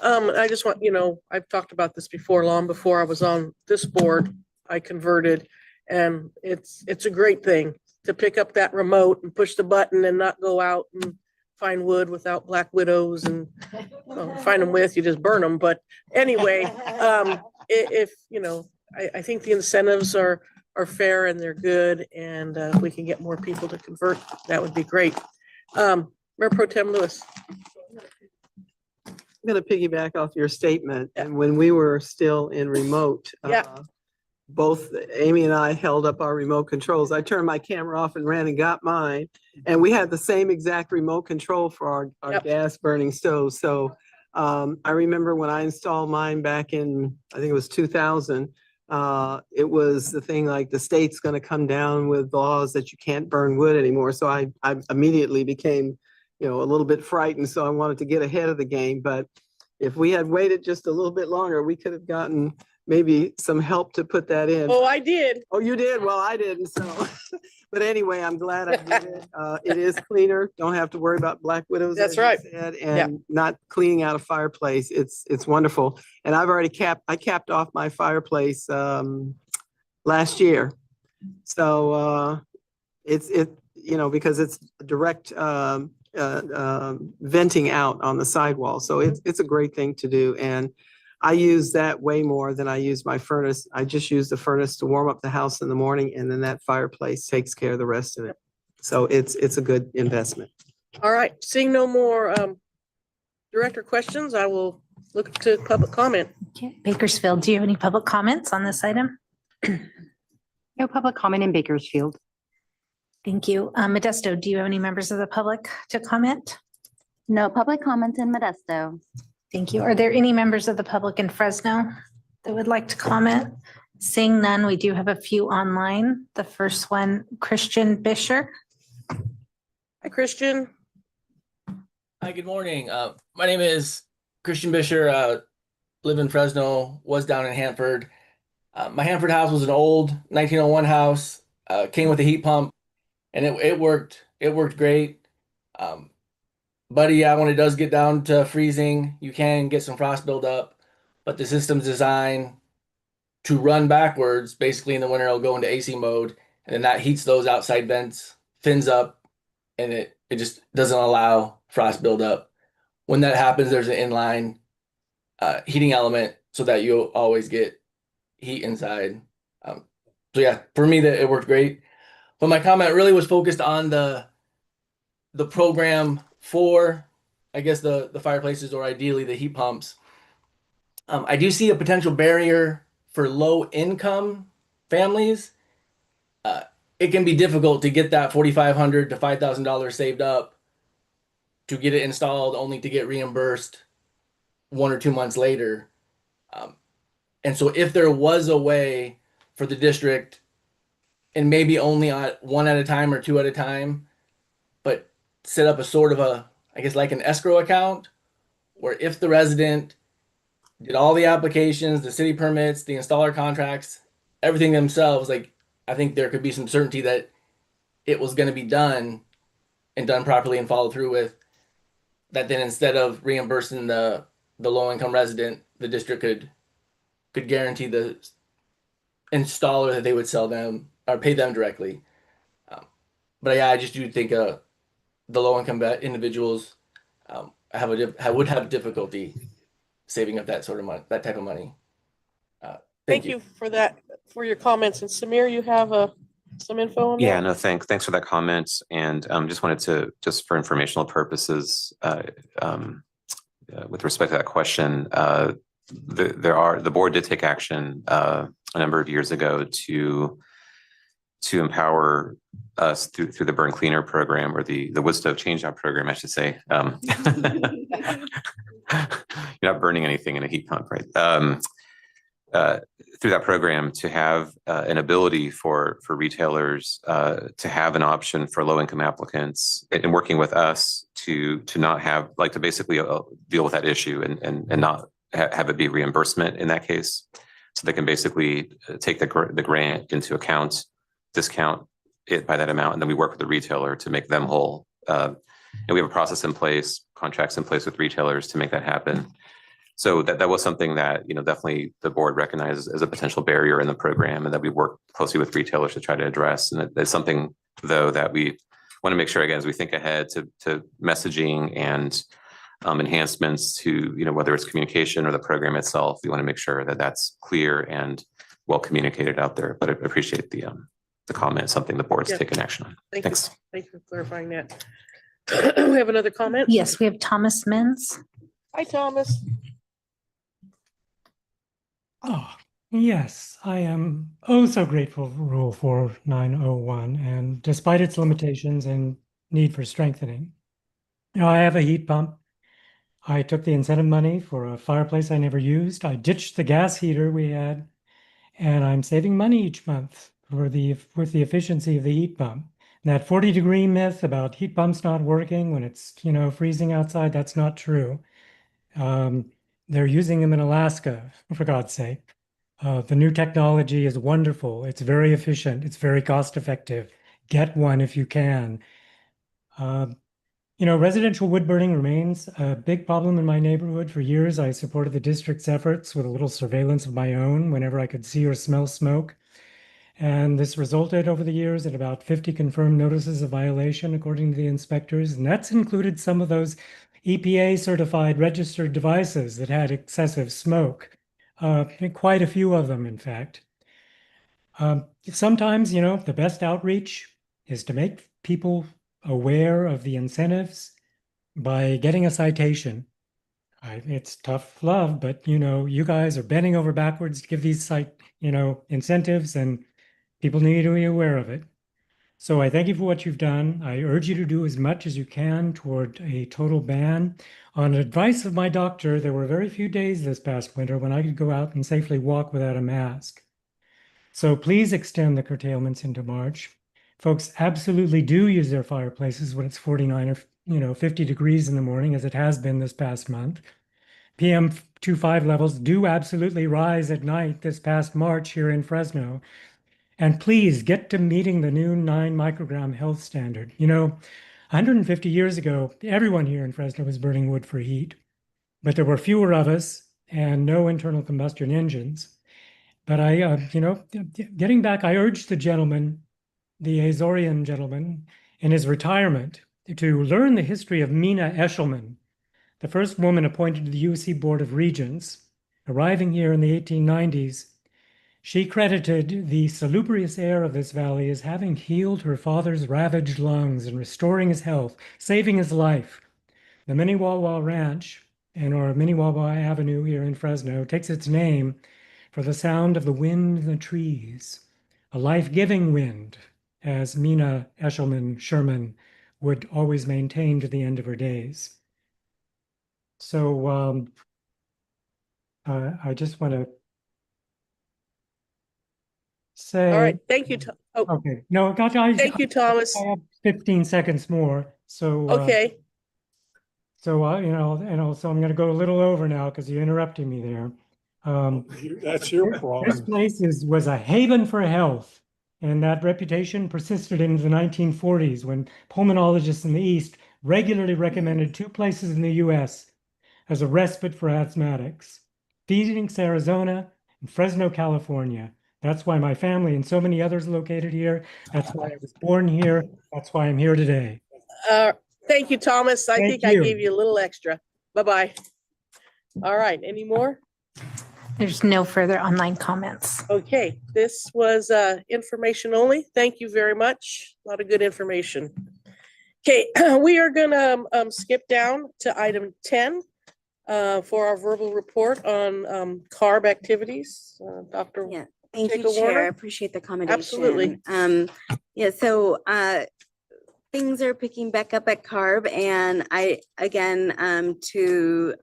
I just want, I've talked about this before, long before I was on this board, I converted, and it's a great thing to pick up that remote and push the button and not go out and find wood without black widows and find them with, you just burn them. But anyway, I think the incentives are fair and they're good, and if we can get more people to convert, that would be great. Mayor Pro Tem Lewis. I'm going to piggyback off your statement. And when we were still in remote, both Amy and I held up our remote controls. I turned my camera off and ran and got mine. And we had the same exact remote control for our gas burning stove. So I remember when I installed mine back in, I think it was 2000, it was the thing like the state's going to come down with laws that you can't burn wood anymore. So I immediately became, a little bit frightened. So I wanted to get ahead of the game. But if we had waited just a little bit longer, we could have gotten maybe some help to put that in. Oh, I did. Oh, you did? Well, I didn't. So, but anyway, I'm glad I did it. It is cleaner. Don't have to worry about black widows. That's as you right. said, and not cleaning out a fireplace. It's wonderful. And I've already capped off my fireplace last year. So because it's direct venting out on the sidewall. So it's a great thing to do. And I use that way more than I use my furnace. I just use the furnace to warm up the house in the morning, and then that fireplace takes care of the rest of it. So it's a good investment. All right, seeing no more director questions, I will look to public comment. Okay. Bakersfield, do you have any public comments on this item? No public comment in Bakersfield. Thank you. Modesto, do you have any members of the public to comment? No public comment in Modesto. Thank you. Are there any members of the public in Fresno that would like to comment? Seeing none, we do have a few online. The first one, Christian Bisher. Hi, Christian. Hi, good morning. My name is Christian Bisher. Live in Fresno, was down in Hanford. My Hanford house was an old 1901 house, came with a heat pump, and it worked. It worked great. But yeah, when it does get down to freezing, you can get some frost buildup, but the system's designed to run backwards. Basically in the winter, it'll go into AC mode, and then that heats those outside vents, fins up, and it just doesn't allow frost buildup. When that happens, there's an inline heating element so that you'll always get heat inside. So yeah, for me, that it worked great. But my comment really was focused on the program for, I guess, the fireplaces, or ideally the heat pumps. I do see a potential barrier for low income families. It can be difficult to get that $4,500 to $5,000 saved up to get it installed, only to get reimbursed 1 or 2 months later. And so if there was a way for the district, and maybe only on 1 at a time or 2 at a time, but set up a sort of I guess like an escrow account, where if the resident did all the applications, the city permits, the installer contracts, everything themselves, like, I think there could be some certainty that it was going to be done and done properly and followed through with, that then instead of reimbursing the low income resident, the district could guarantee the installer that they would sell them or pay them directly. But yeah, I just do think the low income individuals would have difficulty saving up that sort of money, that type of money. Thank you for that, for your comments. And Samir, you have some info on that? Yeah, no, thanks for that comment. And just wanted to, just for informational purposes, with respect to that question, the board did take action a number of years ago to empower us through the Burn Cleaner program, or the wood stove change out program, I should say. You're not burning anything in a heat pump, right? Through that program, to have an ability for retailers to have an option for low income applicants, and working with us to not have, like, to basically deal with that issue and not have it be reimbursement in that case. So they can basically take the grant into account, discount it by that amount, and then we work with the retailer to make them whole. And we have a process in place, contracts in place with retailers to make that happen. So that was something that, definitely the board recognizes as a potential barrier in the program, and that we work closely with retailers to try to address. And that's something, though, that we want to make sure, again, as we think ahead to messaging and enhancements to, whether it's communication or the program itself, we want to make sure that that's clear and well communicated out there. But I appreciate the comment, something the board's taken action on. Thanks. Thank you for clarifying that. We have another comment? Yes, we have Thomas Mins. Hi, Thomas. Oh, yes, I am so grateful for Rule 4901, and despite its limitations and need for strengthening. I have a heat pump. I took the incentive money for a fireplace I never used. I ditched the gas heater we had, and I'm saving money each month with the efficiency of the heat pump. And that 40-degree myth about heat pumps not working when it's, freezing outside, that's not true. They're using them in Alaska, for God's sake. The new technology is wonderful. It's very efficient. It's very cost effective. Get one if you can. Residential wood burning remains a big problem in my neighborhood. For years, I supported the district's efforts with a little surveillance of my own whenever I could see or smell smoke. And this resulted over the years in about 50 confirmed notices of violation, according to the inspectors. And that's included some of those EPA certified registered devices that had excessive smoke. Quite a few of them, in fact. Sometimes, the best outreach is to make people aware of the incentives by getting a citation. It's tough love, but you guys are bending over backwards to give these incentives, and people need to be aware of it. So I thank you for what you've done. I urge you to do as much as you can toward a total ban. On advice of my doctor, there were very few days this past winter when I could go out and safely walk without a mask. So please extend the curtailments into March. Folks absolutely do use their fireplaces when it's 49 or 50 degrees in the morning, as it has been this past month. PM2.5 levels do absolutely rise at night this past March here in Fresno. And please get to meeting the new 9 microgram health standard. 150 years ago, everyone here in Fresno was burning wood for heat, but there were fewer of us and no internal combustion engines. But getting back, I urged the gentleman, the Azorian gentleman, in his retirement to learn the history of Mina Eshelman, the first woman appointed to the UC Board of Regents, arriving here in the 1890s. She credited the salubrious air of this valley as having healed her father's ravaged lungs and restoring his health, saving his life. The Minnewawa Ranch, or Minnewawa Avenue here in Fresno, takes its name for the sound of the wind in the trees, a life-giving wind, as Mina Eshelman Sherman would always maintain to the end of her days. So I just want to say. All right, thank you. Okay, no, Thank you, Thomas. I have 15 seconds more, so. Okay. So, so I'm going to go a little over now because you interrupted me there. That's your problem. This place was a haven for health, and that reputation persisted into the 1940s when pulmonologists in the East regularly recommended 2 places in the U.S. as a respite for asthmatics: Phoenix, Arizona, and Fresno, California. That's why my family and so many others located here. That's why I was born here. That's why I'm here today. Thank you, Thomas. I Thank think I you. gave you a little extra. Bye-bye. All right, any more? There's no further online comments. Okay, this was information only. Thank you very much. A lot of good information. Okay, we are gonna skip down to item 10 for our verbal report on CARB activities. Dr. Yeah, thank you, Jacob Chair. I Warner? appreciate the accommodation. Absolutely. Yeah, so things are picking back up at CARB, and I, again, to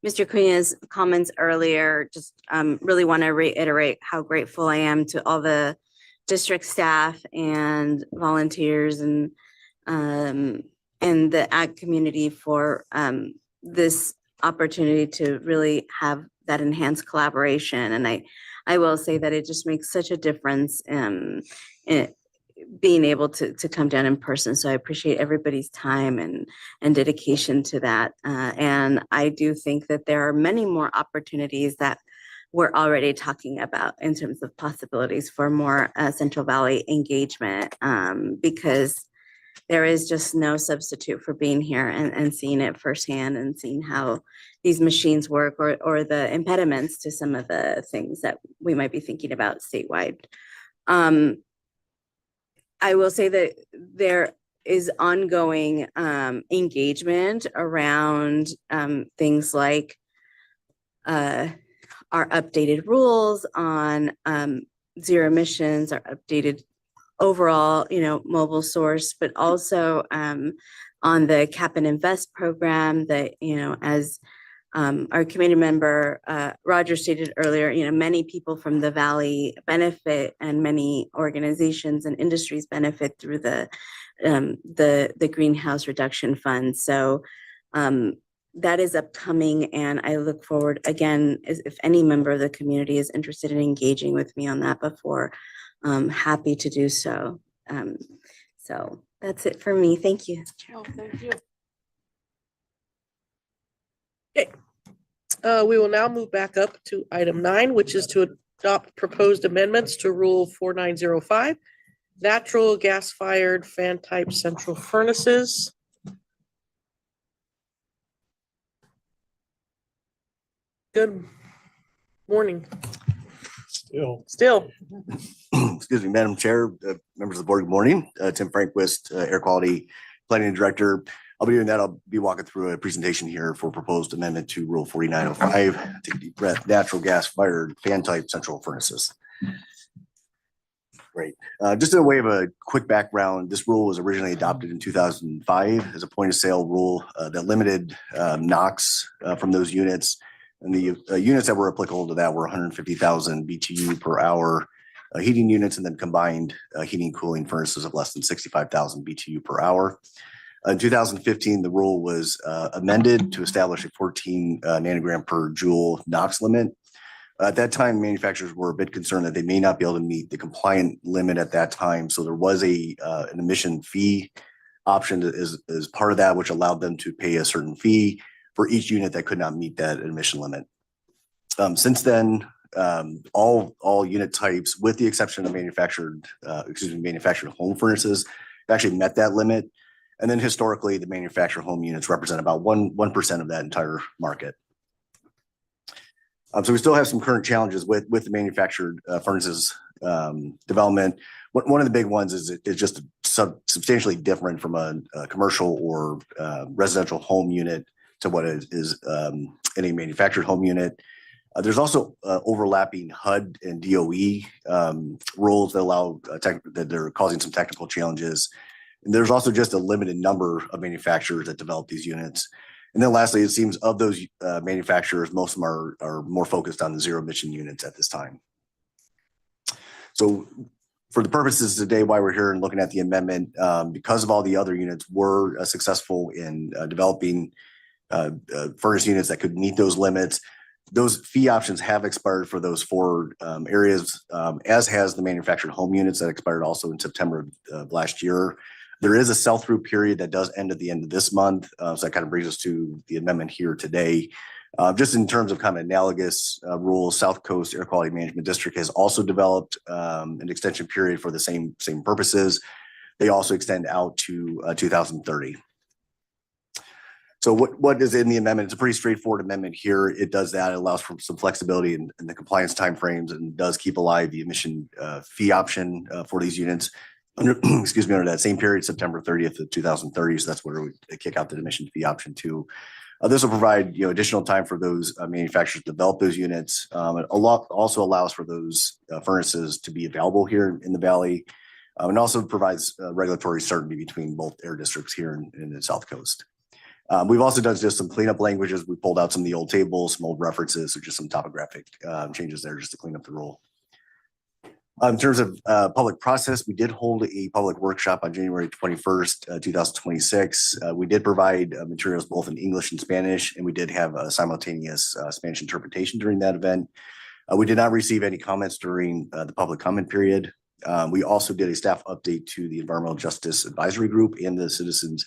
Mr. Cunha's comments earlier, just really want to reiterate how grateful I am to all the district staff and volunteers and the ag community for this opportunity to really have that enhanced collaboration. And I will say that it just makes such a difference in being able to come down in person. So I appreciate everybody's time and dedication to that. And I do think that there are many more opportunities that we're already talking about in terms of possibilities for more Central Valley engagement, because there is just no substitute for being here and seeing it firsthand and seeing how these machines work, or the impediments to some of the things that we might be thinking about statewide. I will say that there is ongoing engagement around things like our updated rules on zero emissions, our updated overall, mobile source, but also on the Cap and Invest program that, as our committee member Roger stated earlier, many people from the Valley benefit and many organizations and industries benefit through the greenhouse reduction fund. So that is upcoming, and I look forward again, if any member of the community is interested in engaging with me on that before, happy to do so. So that's it for me. Thank you. Oh, thank you. Okay. We will now move back up to item 9, which is to adopt proposed amendments to Rule 4905, natural gas-fired fan-type central furnaces. Good morning. Still. Excuse me, Madam Chair, members of the board, good morning. Tim Frankquist, Air Quality Planning Director. I'll be doing that. I'll be walking through a presentation here for proposed amendment to Rule 4905, take a deep breath, natural gas fired fan type central furnaces. Great. Just in a way of a quick background, this rule was originally adopted in 2005 as a point of sale rule that limited NOx from those units. And the units that were applicable to that were 150,000 BTU per hour heating units, and then combined heating and cooling furnaces of less than 65,000 BTU per hour. In 2015, the rule was amended to establish a 14 nanogram per joule NOx limit. At that time, manufacturers were a bit concerned that they may not be able to meet the compliant limit at that time. So there was an emission fee option as part of that, which allowed them to pay a certain fee for each unit that could not meet that emission limit. Since then, all unit types, with the exception of manufactured home furnaces, actually met that limit. And then historically, the manufactured home units represent about 1% of that entire market. So we still have some current challenges with the manufactured furnaces development. One of the big ones is it's just substantially different from a commercial or residential home unit to what is in a manufactured home unit. There's also overlapping HUD and DOE rules that allow that they're causing some technical challenges. And there's also just a limited number of manufacturers that develop these units. And then lastly, it seems of those manufacturers, most of them are more focused on the zero emission units at this time. So for the purposes today, why we're here and looking at the amendment, because of all the other units were successful in developing furnace units that could meet those limits, those fee options have expired for those 4 areas, as has the manufactured home units that expired also in September of last year. There is a sell-through period that does end at the end of this month. So that kind of brings us to the amendment here today. Just in terms of kind of analogous rules, South Coast Air Quality Management District has also developed an extension period for the same purposes. They also extend out to 2030. So what is in the amendment? It's a pretty straightforward amendment here. It does that. It allows for some flexibility in the compliance timeframes and does keep alive the emission fee option for these units under, under that same period, September 30th of 2030. So that's where we kick out the emission fee option too. This will provide additional time for those manufacturers to develop those units. It also allows for those furnaces to be available here in the Valley, and also provides regulatory certainty between both air districts here in the South Coast. We've also done just some cleanup languages. We pulled out some of the old tables, some old references, so just some topographic changes there just to clean up the rule. In terms of public process, we did hold a public workshop on January 21st, 2026. We did provide materials both in English and Spanish, and we did have a simultaneous Spanish interpretation during that event. We did not receive any comments during the public comment period. We also did a staff update to the Environmental Justice Advisory Group and the Citizens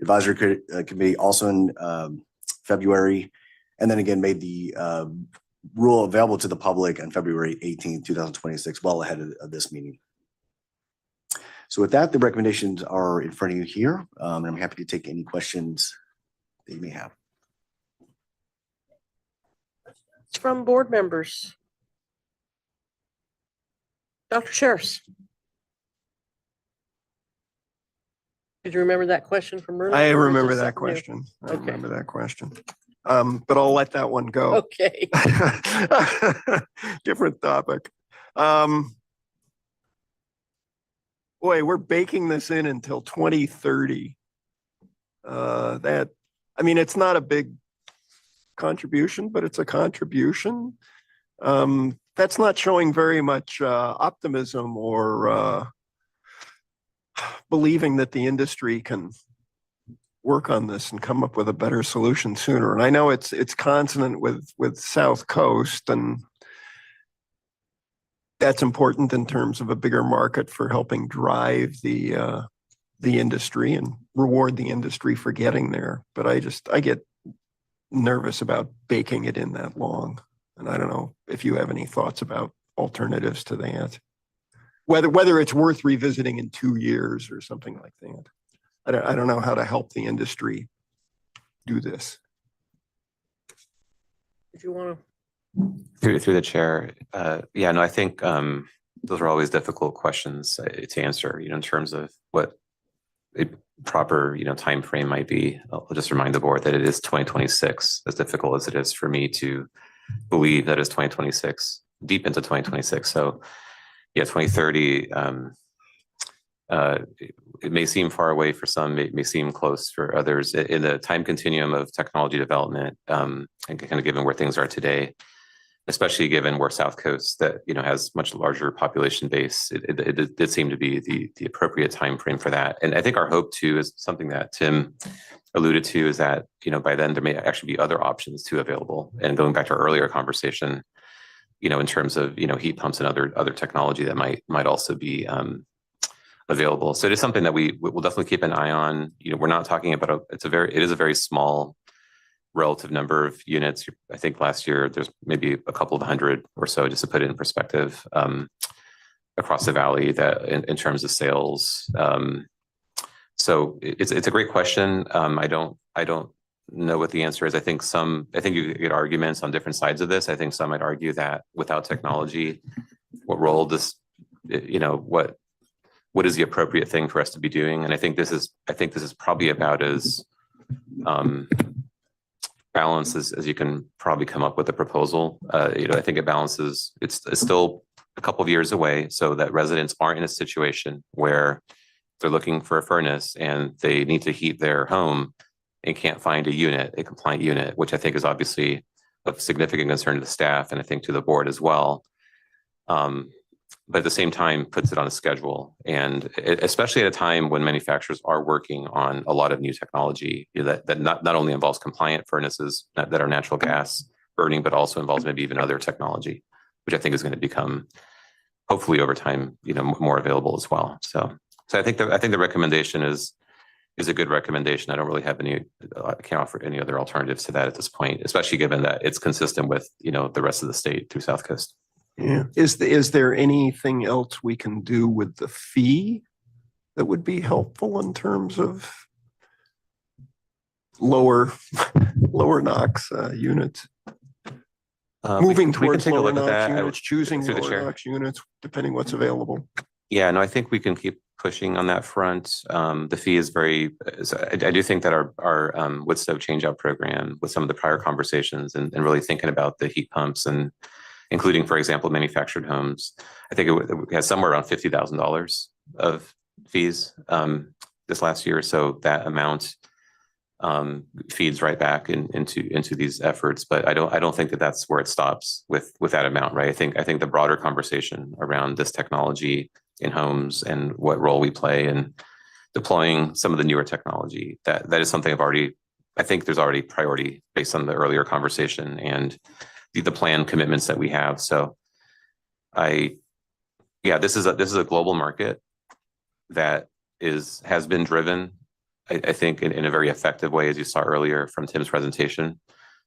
Advisory Committee also in February, and then again made the rule available to the public on February 18th, 2026, well ahead of this meeting. So with that, the recommendations are in front of you here, and I'm happy to take any questions that you may have. From board members. Dr. Sheriffs. Did you remember that question from earlier? I remember that question. I remember that question. But I'll let that one go. Okay. Different topic. Boy, we're baking this in until 2030. That, I mean, it's not a big contribution, but it's a contribution. That's not showing very much optimism or believing that the industry can work on this and come up with a better solution sooner. And I know it's consonant with South Coast, and that's important in terms of a bigger market for helping drive the industry and reward the industry for getting there. But I get nervous about baking it in that long. And I don't know if you have any thoughts about alternatives to that. Whether it's worth revisiting in 2 years or something like that. I don't know how to help the industry do this. Did you want Through the chair, yeah, no, I think those are always difficult questions to answer, in terms of what a proper, time frame might be. I'll just remind the board that it is 2026, as difficult as it is for me to believe that it's 2026, deep into 2026. So yeah, 2030, it may seem far away for some, it may seem close for others. In the time continuum of technology development, and kind of given where things are today, especially given where South Coast that has much larger population base, it did seem to be the appropriate time frame for that. And I think our hope too is something that Tim alluded to, is that by then there may actually be other options too available. And going back to our earlier conversation, in terms of heat pumps and other technology that might also be available. So it is something that we will definitely keep an eye on. We're not talking about it is a very small relative number of units. I think last year there's maybe a couple of hundred or so, just to put it in perspective, across the valley that in terms of sales. So it's a great question. I don't know what the answer is. I think you get arguments on different sides of this. I think some might argue that without technology, what role does what is the appropriate thing for us to be doing? And I think this is probably about as balanced as you can probably come up with a proposal. I think it balances. It's still a couple of years away, so that residents aren't in a situation where they're looking for a furnace and they need to heat their home and can't find a compliant unit, which I think is obviously of significant concern to the staff and I think to the board as well. But at the same time, puts it on a schedule, and especially at a time when manufacturers are working on a lot of new technology that not only involves compliant furnaces that are natural gas burning, but also involves maybe even other technology, which I think is going to become hopefully over time, more available as well. So I think the recommendation is a good recommendation. I don't really have I can't offer any other alternatives to that at this point, especially given that it's consistent with the rest of the state through South Coast. Yeah. Is there anything else we can do with the fee that would be helpful in terms of lower NOx units? Moving towards lower NOx units, choosing lower NOx units, depending what's available. Yeah, no, I think we can keep pushing on that front. The fee is I do think that our wood stove changeout program, with some of the prior conversations and really thinking about the heat pumps and including, for example, manufactured homes, I think it has somewhere around $50,000 of fees this last year. So that amount feeds right back into these efforts. But I don't think that that's where it stops with that amount, right? I think the broader conversation around this technology in homes and what role we play in deploying some of the newer technology, that is something I think there's already priority based on the earlier conversation and the plan commitments that we have. So this is a global market that has been driven, I think, in a very effective way, as you saw earlier from Tim's presentation,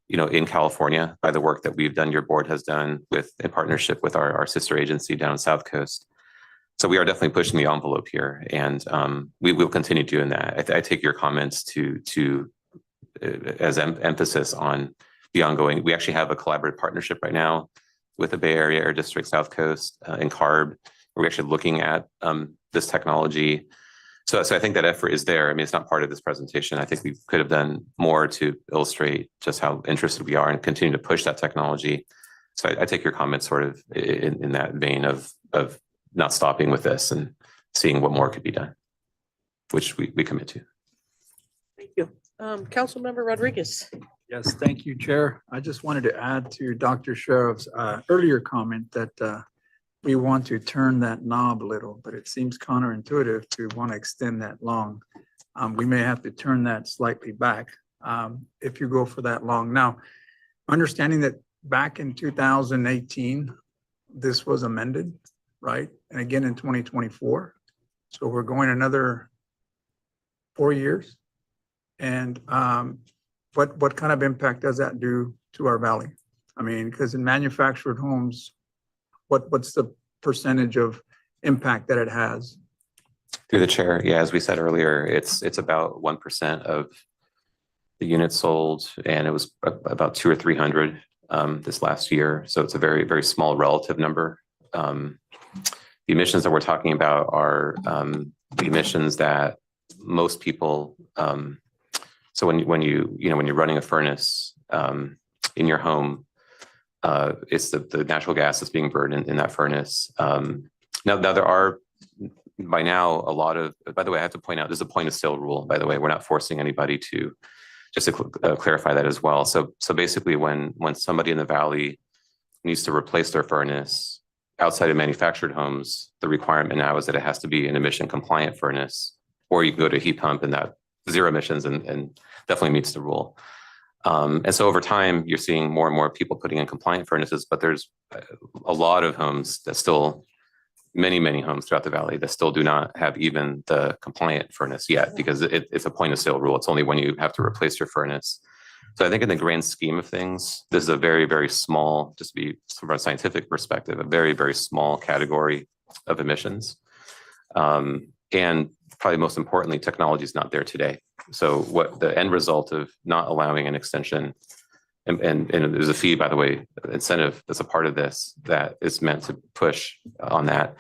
in California, by the work that we've done, your board has done in partnership with our sister agency down South Coast. So we are definitely pushing the envelope here, and we will continue doing that. I take your comments as emphasis on the ongoing. We actually have a collaborative partnership right now with the Bay Area Air District South Coast and CARB. We're actually looking at this technology. So I think that effort is there. I mean, it's not part of this presentation. I think we could have done more to illustrate just how interested we are and continue to push that technology. So I take your comments sort of in that vein of not stopping with this and seeing what more could be done, which we commit to. Thank you. Councilmember Rodriguez. Yes, thank you, Chair. I just wanted to add to Dr. Sheriff's earlier comment that we want to turn that knob a little, but it seems counterintuitive to want to extend that long. We may have to turn that slightly back if you go for that long. Now, understanding that back in 2018, this was amended, right? And again in 2024. So we're going another 4 years. And what kind of impact does that do to our valley? I mean, because in manufactured homes, what's the percentage of impact that it has? Through the chair, yeah, as we said earlier, it's about 1% of the units sold, and it was about 200 or 300 this last year. So it's a very, very small relative number. The emissions that we're talking about are the emissions that most people. So when you're running a furnace in your home, it's the natural gas that's being burned in that furnace. Now there are. By now, a lot of, by the way, I have to point out, there's a point of sale rule, by the way, we're not forcing anybody to, just to clarify that as well. So basically when somebody in the valley needs to replace their furnace outside of manufactured homes, the requirement now is that it has to be an emission compliant furnace, or you can go to a heat pump and that zero emissions and definitely meets the rule. And so over time, you're seeing more and more people putting in compliant furnaces, but there's a lot of homes that still, many homes throughout the valley that still do not have even the compliant furnace yet, because it's a point of sale rule. It's only when you have to replace your furnace. So I think in the grand scheme of things, this is a very, very small, just to be from a scientific perspective, a very, very small category of emissions. And probably most importantly, technology is not there today. So what the end result of not allowing an extension, and there's a fee, by the way, incentive that's a part of this that is meant to push on that.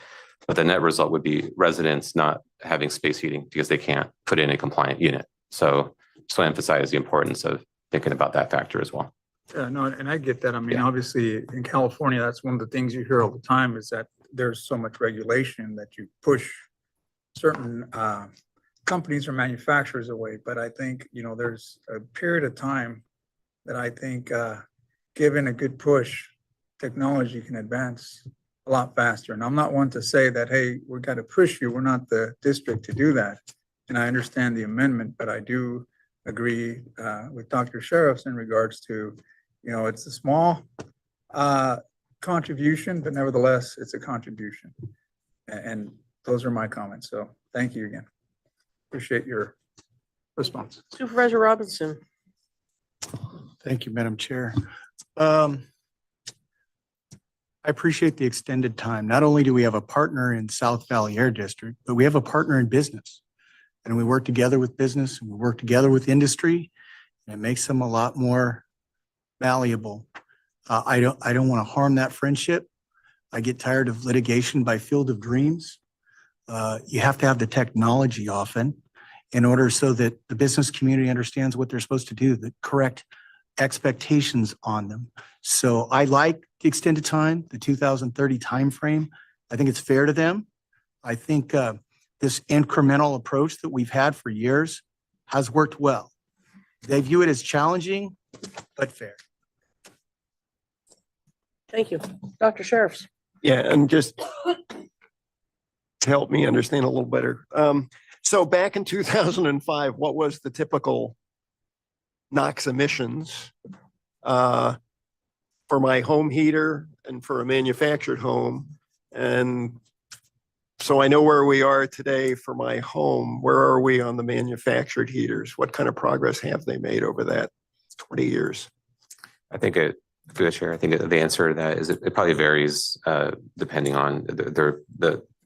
But the net result would be residents not having space heating because they can't put in a compliant unit. So just want to emphasize the importance of thinking about that factor as well. Yeah, no, and I get that. I mean, obviously in California, that's one of the things you hear all the time is that there's so much regulation that you push certain companies or manufacturers away. But I think, there's a period of time that I think, given a good push, technology can advance a lot faster. And I'm not one to say that, hey, we've got to push you. We're not the district to do that. And I understand the amendment, but I do agree with Dr. Sheriffs in regards to, it's a small contribution, but nevertheless, it's a contribution. And those are my comments. So thank you again. Appreciate your response. Supervisor Robinson. Thank you, Madam Chair. I appreciate the extended time. Not only do we have a partner in South Valley Air District, but we have a partner in business. And we work together with business, and we work together with industry, and it makes them a lot more malleable. I don't want to harm that friendship. I get tired of litigation by field of dreams. You have to have the technology often in order so that the business community understands what they're supposed to do, the correct expectations on them. So I like the extended time, the 2030 timeframe. I think it's fair to them. I think this incremental approach that we've had for years has worked well. They view it as challenging, but fair. Thank you. Dr. Sheriffs. Yeah, and just to help me understand a little better. So back in 2005, what was the typical NOx emissions for my home heater and for a manufactured home? And so I know where we are today for my home. Where are we on the manufactured heaters? What kind of progress have they made over that 20 years? I think through the chair, I think the answer to that is it probably varies depending on they're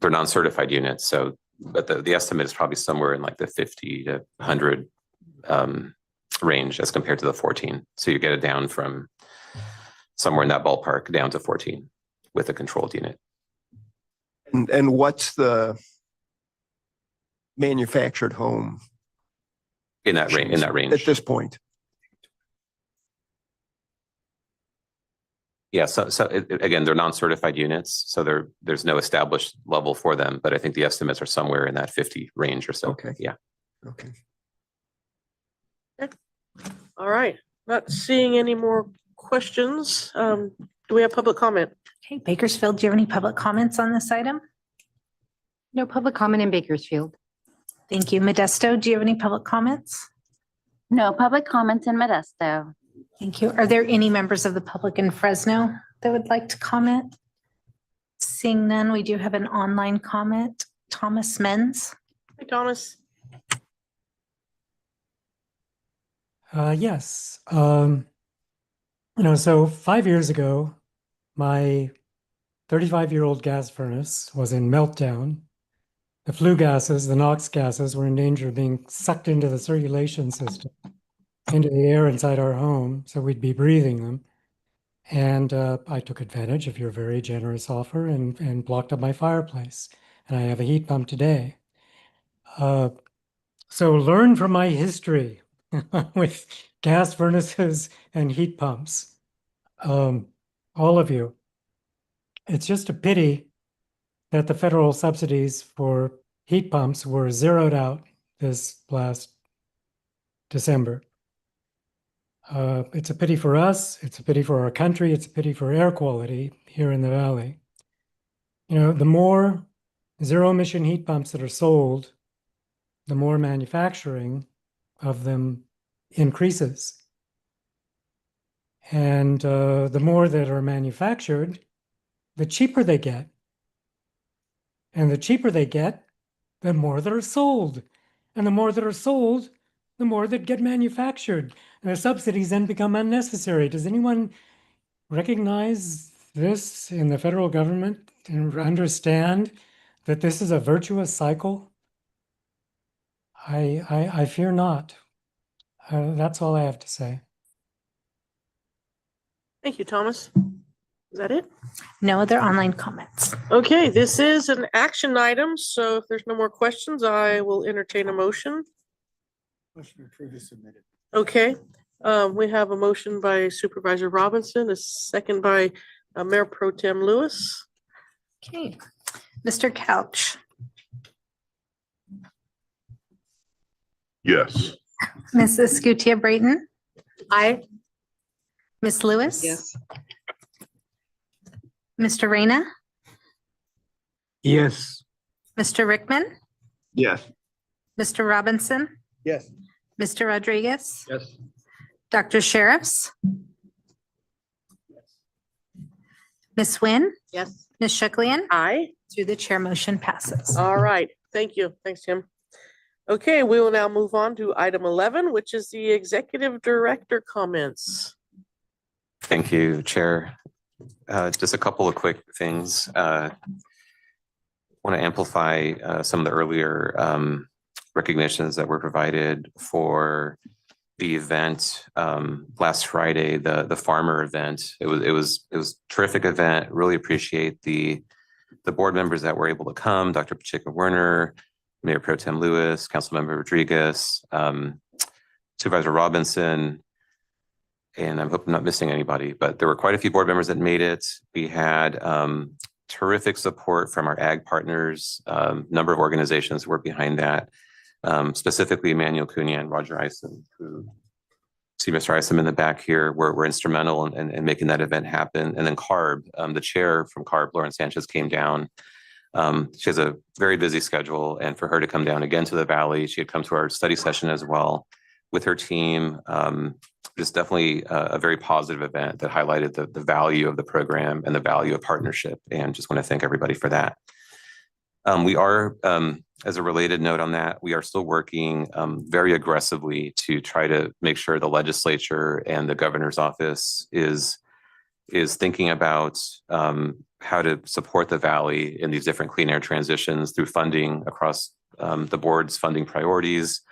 non-certified units. So, but the estimate is probably somewhere in like the 50 to 100 range as compared to the 14. So you get it down from somewhere in that ballpark down to 14 with a controlled unit. And what's the manufactured home in that range? In that range at this point? Yeah. So again, they're non-certified units, so there's no established level for them. But I think the estimates are somewhere in that 50 range or so. Okay. Yeah. Okay. All right, not seeing any more questions. Do we have public comment? Okay, Bakersfield, do you have any public comments on this item? No public comment in Bakersfield. Thank you. Modesto, do you have any public comments? No public comments in Modesto. Thank you. Are there any members of the public in Fresno that would like to comment? Seeing none, we do have an online comment. Thomas Menz. Hi, Thomas. Yes. So 5 years ago, my 35-year-old gas furnace was in meltdown. The flue gases, the NOx gases, were in danger of being sucked into the circulation system, into the air inside our home, so we'd be breathing them. And I took advantage of your very generous offer and blocked up my fireplace. And I have a heat pump today. So learn from my history with gas furnaces and heat pumps. All of you. It's just a pity that the federal subsidies for heat pumps were zeroed out this last December. It's a pity for us, it's a pity for our country, it's a pity for air quality here in the valley. The more zero emission heat pumps that are sold, the more manufacturing of them increases. And the more that are manufactured, the cheaper they get. And the cheaper they get, the more that are sold. And the more that are sold, the more that get manufactured. And the subsidies then become unnecessary. Does anyone recognize this in the federal government and understand that this is a virtuous cycle? I fear not. That's all I have to say. Thank you, Thomas. Is that it? No other online comments. Okay, this is an action item, so if there's no more questions, I will entertain a motion. Motion approved is submitted. Okay, we have a motion by Supervisor Robinson, a second by Mayor Pro Tem Lewis. Okay, Mr. Couch, Yes. Ms. Escutia Brayton, Aye. Ms. Lewis. Yes. Mr. Reyna, Yes. Mr. Rickman, Yes. Mr. Robinson, Yes. Mr. Rodriguez, Yes. Dr. Sheriffs, Ms. Nguyen, Yes. Ms. Shucklian. Aye. Through the chair, motion passes. All right, thank you. Thanks, Tim. Okay, we will now move on to item 11, which is the executive director comments. Thank you, Chair. Just a couple of quick things. Want to amplify some of the earlier recognitions that were provided for the event last Friday, the farmer event. It was a terrific event. Really appreciate the board members that were able to come, Dr. Pacheco Werner, Mayor Pro Tem Lewis, Councilmember Rodriguez, Supervisor Robinson, and I hope I'm not missing anybody, but there were quite a few board members that made it. We had terrific support from our ag partners, number of organizations were behind that, specifically Emmanuel Cunha and Roger Isom, who see Mr. Isom in the back here, were instrumental in making that event happen. And then CARB, the chair from CARB, Lauren Sanchez, came down. She has a very busy schedule, and for her to come down again to the Valley, she had come to our study session as well with her team. Just definitely a very positive event that highlighted the value of the program and the value of partnership, and just want to thank everybody for that. We are, as a related note on that, we are still working very aggressively to try to make sure the legislature and the governor's office is thinking about how to support the Valley in these different clean air transitions through funding across the board's funding priorities.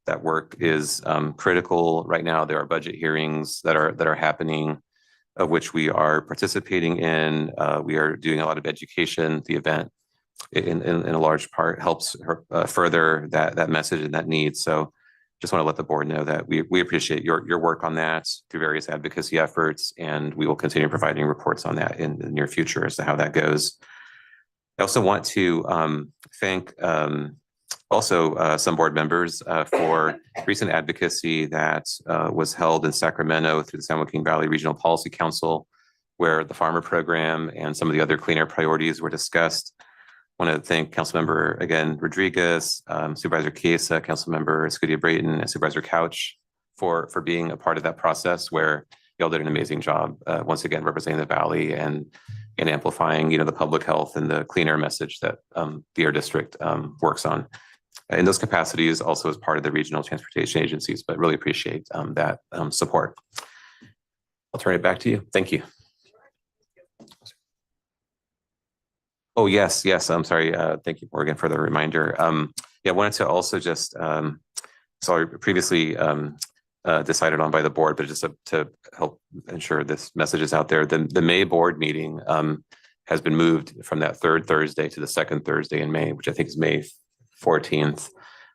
That work is critical right now. There are budget hearings that are happening, of which we are participating in. We are doing a lot of education. The event, in a large part, helps further that message and that need. So, just want to let the board know that we appreciate your work on that through various advocacy efforts, and we will continue providing reports on that in the near future as to how that goes. I also want to thank also some board members for recent advocacy that was held in Sacramento through the San Joaquin Valley Regional Policy Council, where the farmer program and some of the other clean air priorities were discussed. I want to thank Councilmember, again, Rodriguez, Supervisor Chiesa, Councilmember Escutia-Brayton, and Supervisor Couch for being a part of that process, where y'all did an amazing job, once again, representing the Valley and amplifying, the public health and the clean air message that the Air District works on. In those capacities, also as part of the regional transportation agencies, but really appreciate that support. I'll turn it back to you. Thank you. Oh, yes. I'm sorry. Thank you, Morgan, for the reminder. I wanted to also just, sorry, previously decided on by the board, but just to help ensure this message is out there, the May board meeting has been moved from that third Thursday to the second Thursday in May, which I think is May 14th.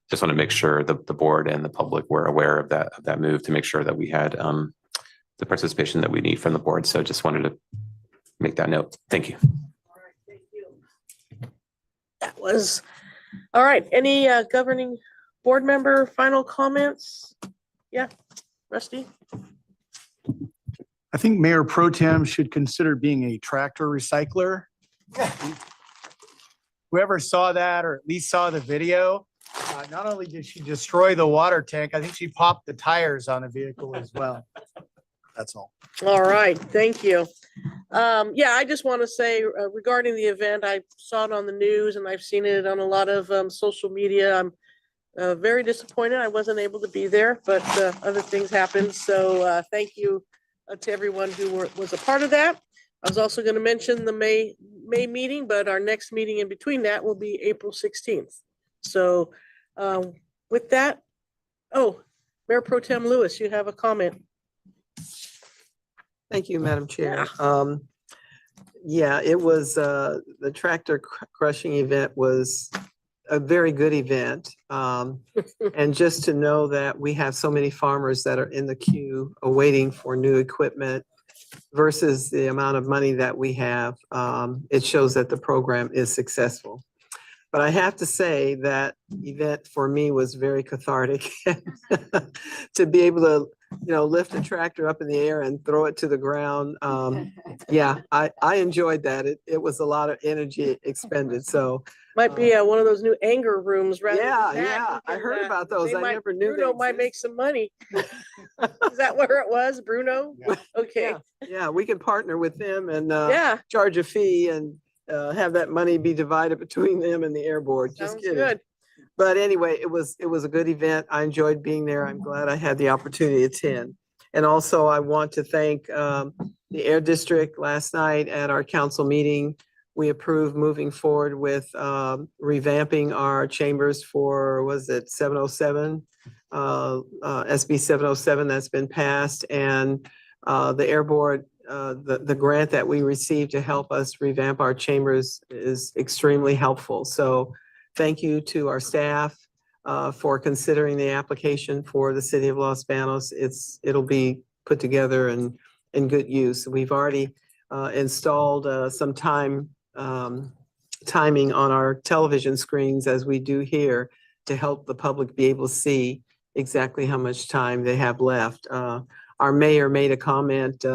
Just want to make sure the board and the public were aware of that move, to make sure that we had the participation that we need from the board. So just wanted to make that note. Thank you. That was, all right. Any governing board member final comments? Yeah, Rusty? I think Mayor Pro Tem should consider being a tractor recycler. Whoever saw that, or at least saw the video, not only did she destroy the water tank, I think she popped the tires on a vehicle as well. That's all. All right, thank you. Yeah, I just want to say regarding the event, I saw it on the news and I've seen it on a lot of social media. I'm very disappointed I wasn't able to be there, but other things happened. So thank you to everyone who was a part of that. I was also going to mention the May meeting, but our next meeting in between that will be April 16th. So with that, oh, Mayor Pro Tem Lewis, you have a comment. Thank you, Madam Chair. Yeah, it was, the tractor crushing event was a very good event. And just to know that we have so many farmers that are in the queue awaiting for new equipment versus the amount of money that we have, it shows that the program is successful. But I have to say that event for me was very cathartic to be able to, lift a tractor up in the air and throw it to the ground. Yeah, I enjoyed that. It was a lot of energy expended. So might be one of those new anger rooms. Rather yeah, I heard about those. I never knew Bruno might make some money. Is that where it was, Bruno? Yeah. Okay. Yeah, we can partner with them and yeah, charge a fee and have that money be divided between them and the air board. Just sounds kidding. Good. But anyway, it was a good event. I enjoyed being there. I'm glad I had the opportunity to attend. And also I want to thank the Air District. Last night at our council meeting, we approved moving forward with revamping our chambers for, was it 707? SB 707 that's been passed, and the Air Board, the grant that we received to help us revamp our chambers is extremely helpful. So thank you to our staff for considering the application for the city of Los Banos. It'll be put together and in good use. We've already installed some timing on our television screens, as we do here, to help the public be able to see exactly how much time they have left. Our mayor made a comment.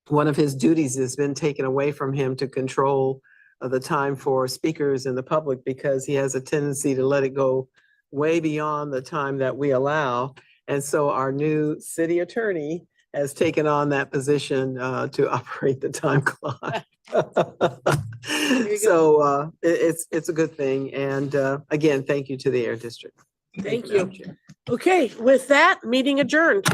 One of his duties has been taken away from him to control the time for speakers and the public, because he has a tendency to let it go way beyond the time that we allow. And so our new city attorney has taken on that position to operate the time clock. So it's a good thing. And again, thank you to the Air District. Thank you. Okay, with that, meeting adjourned.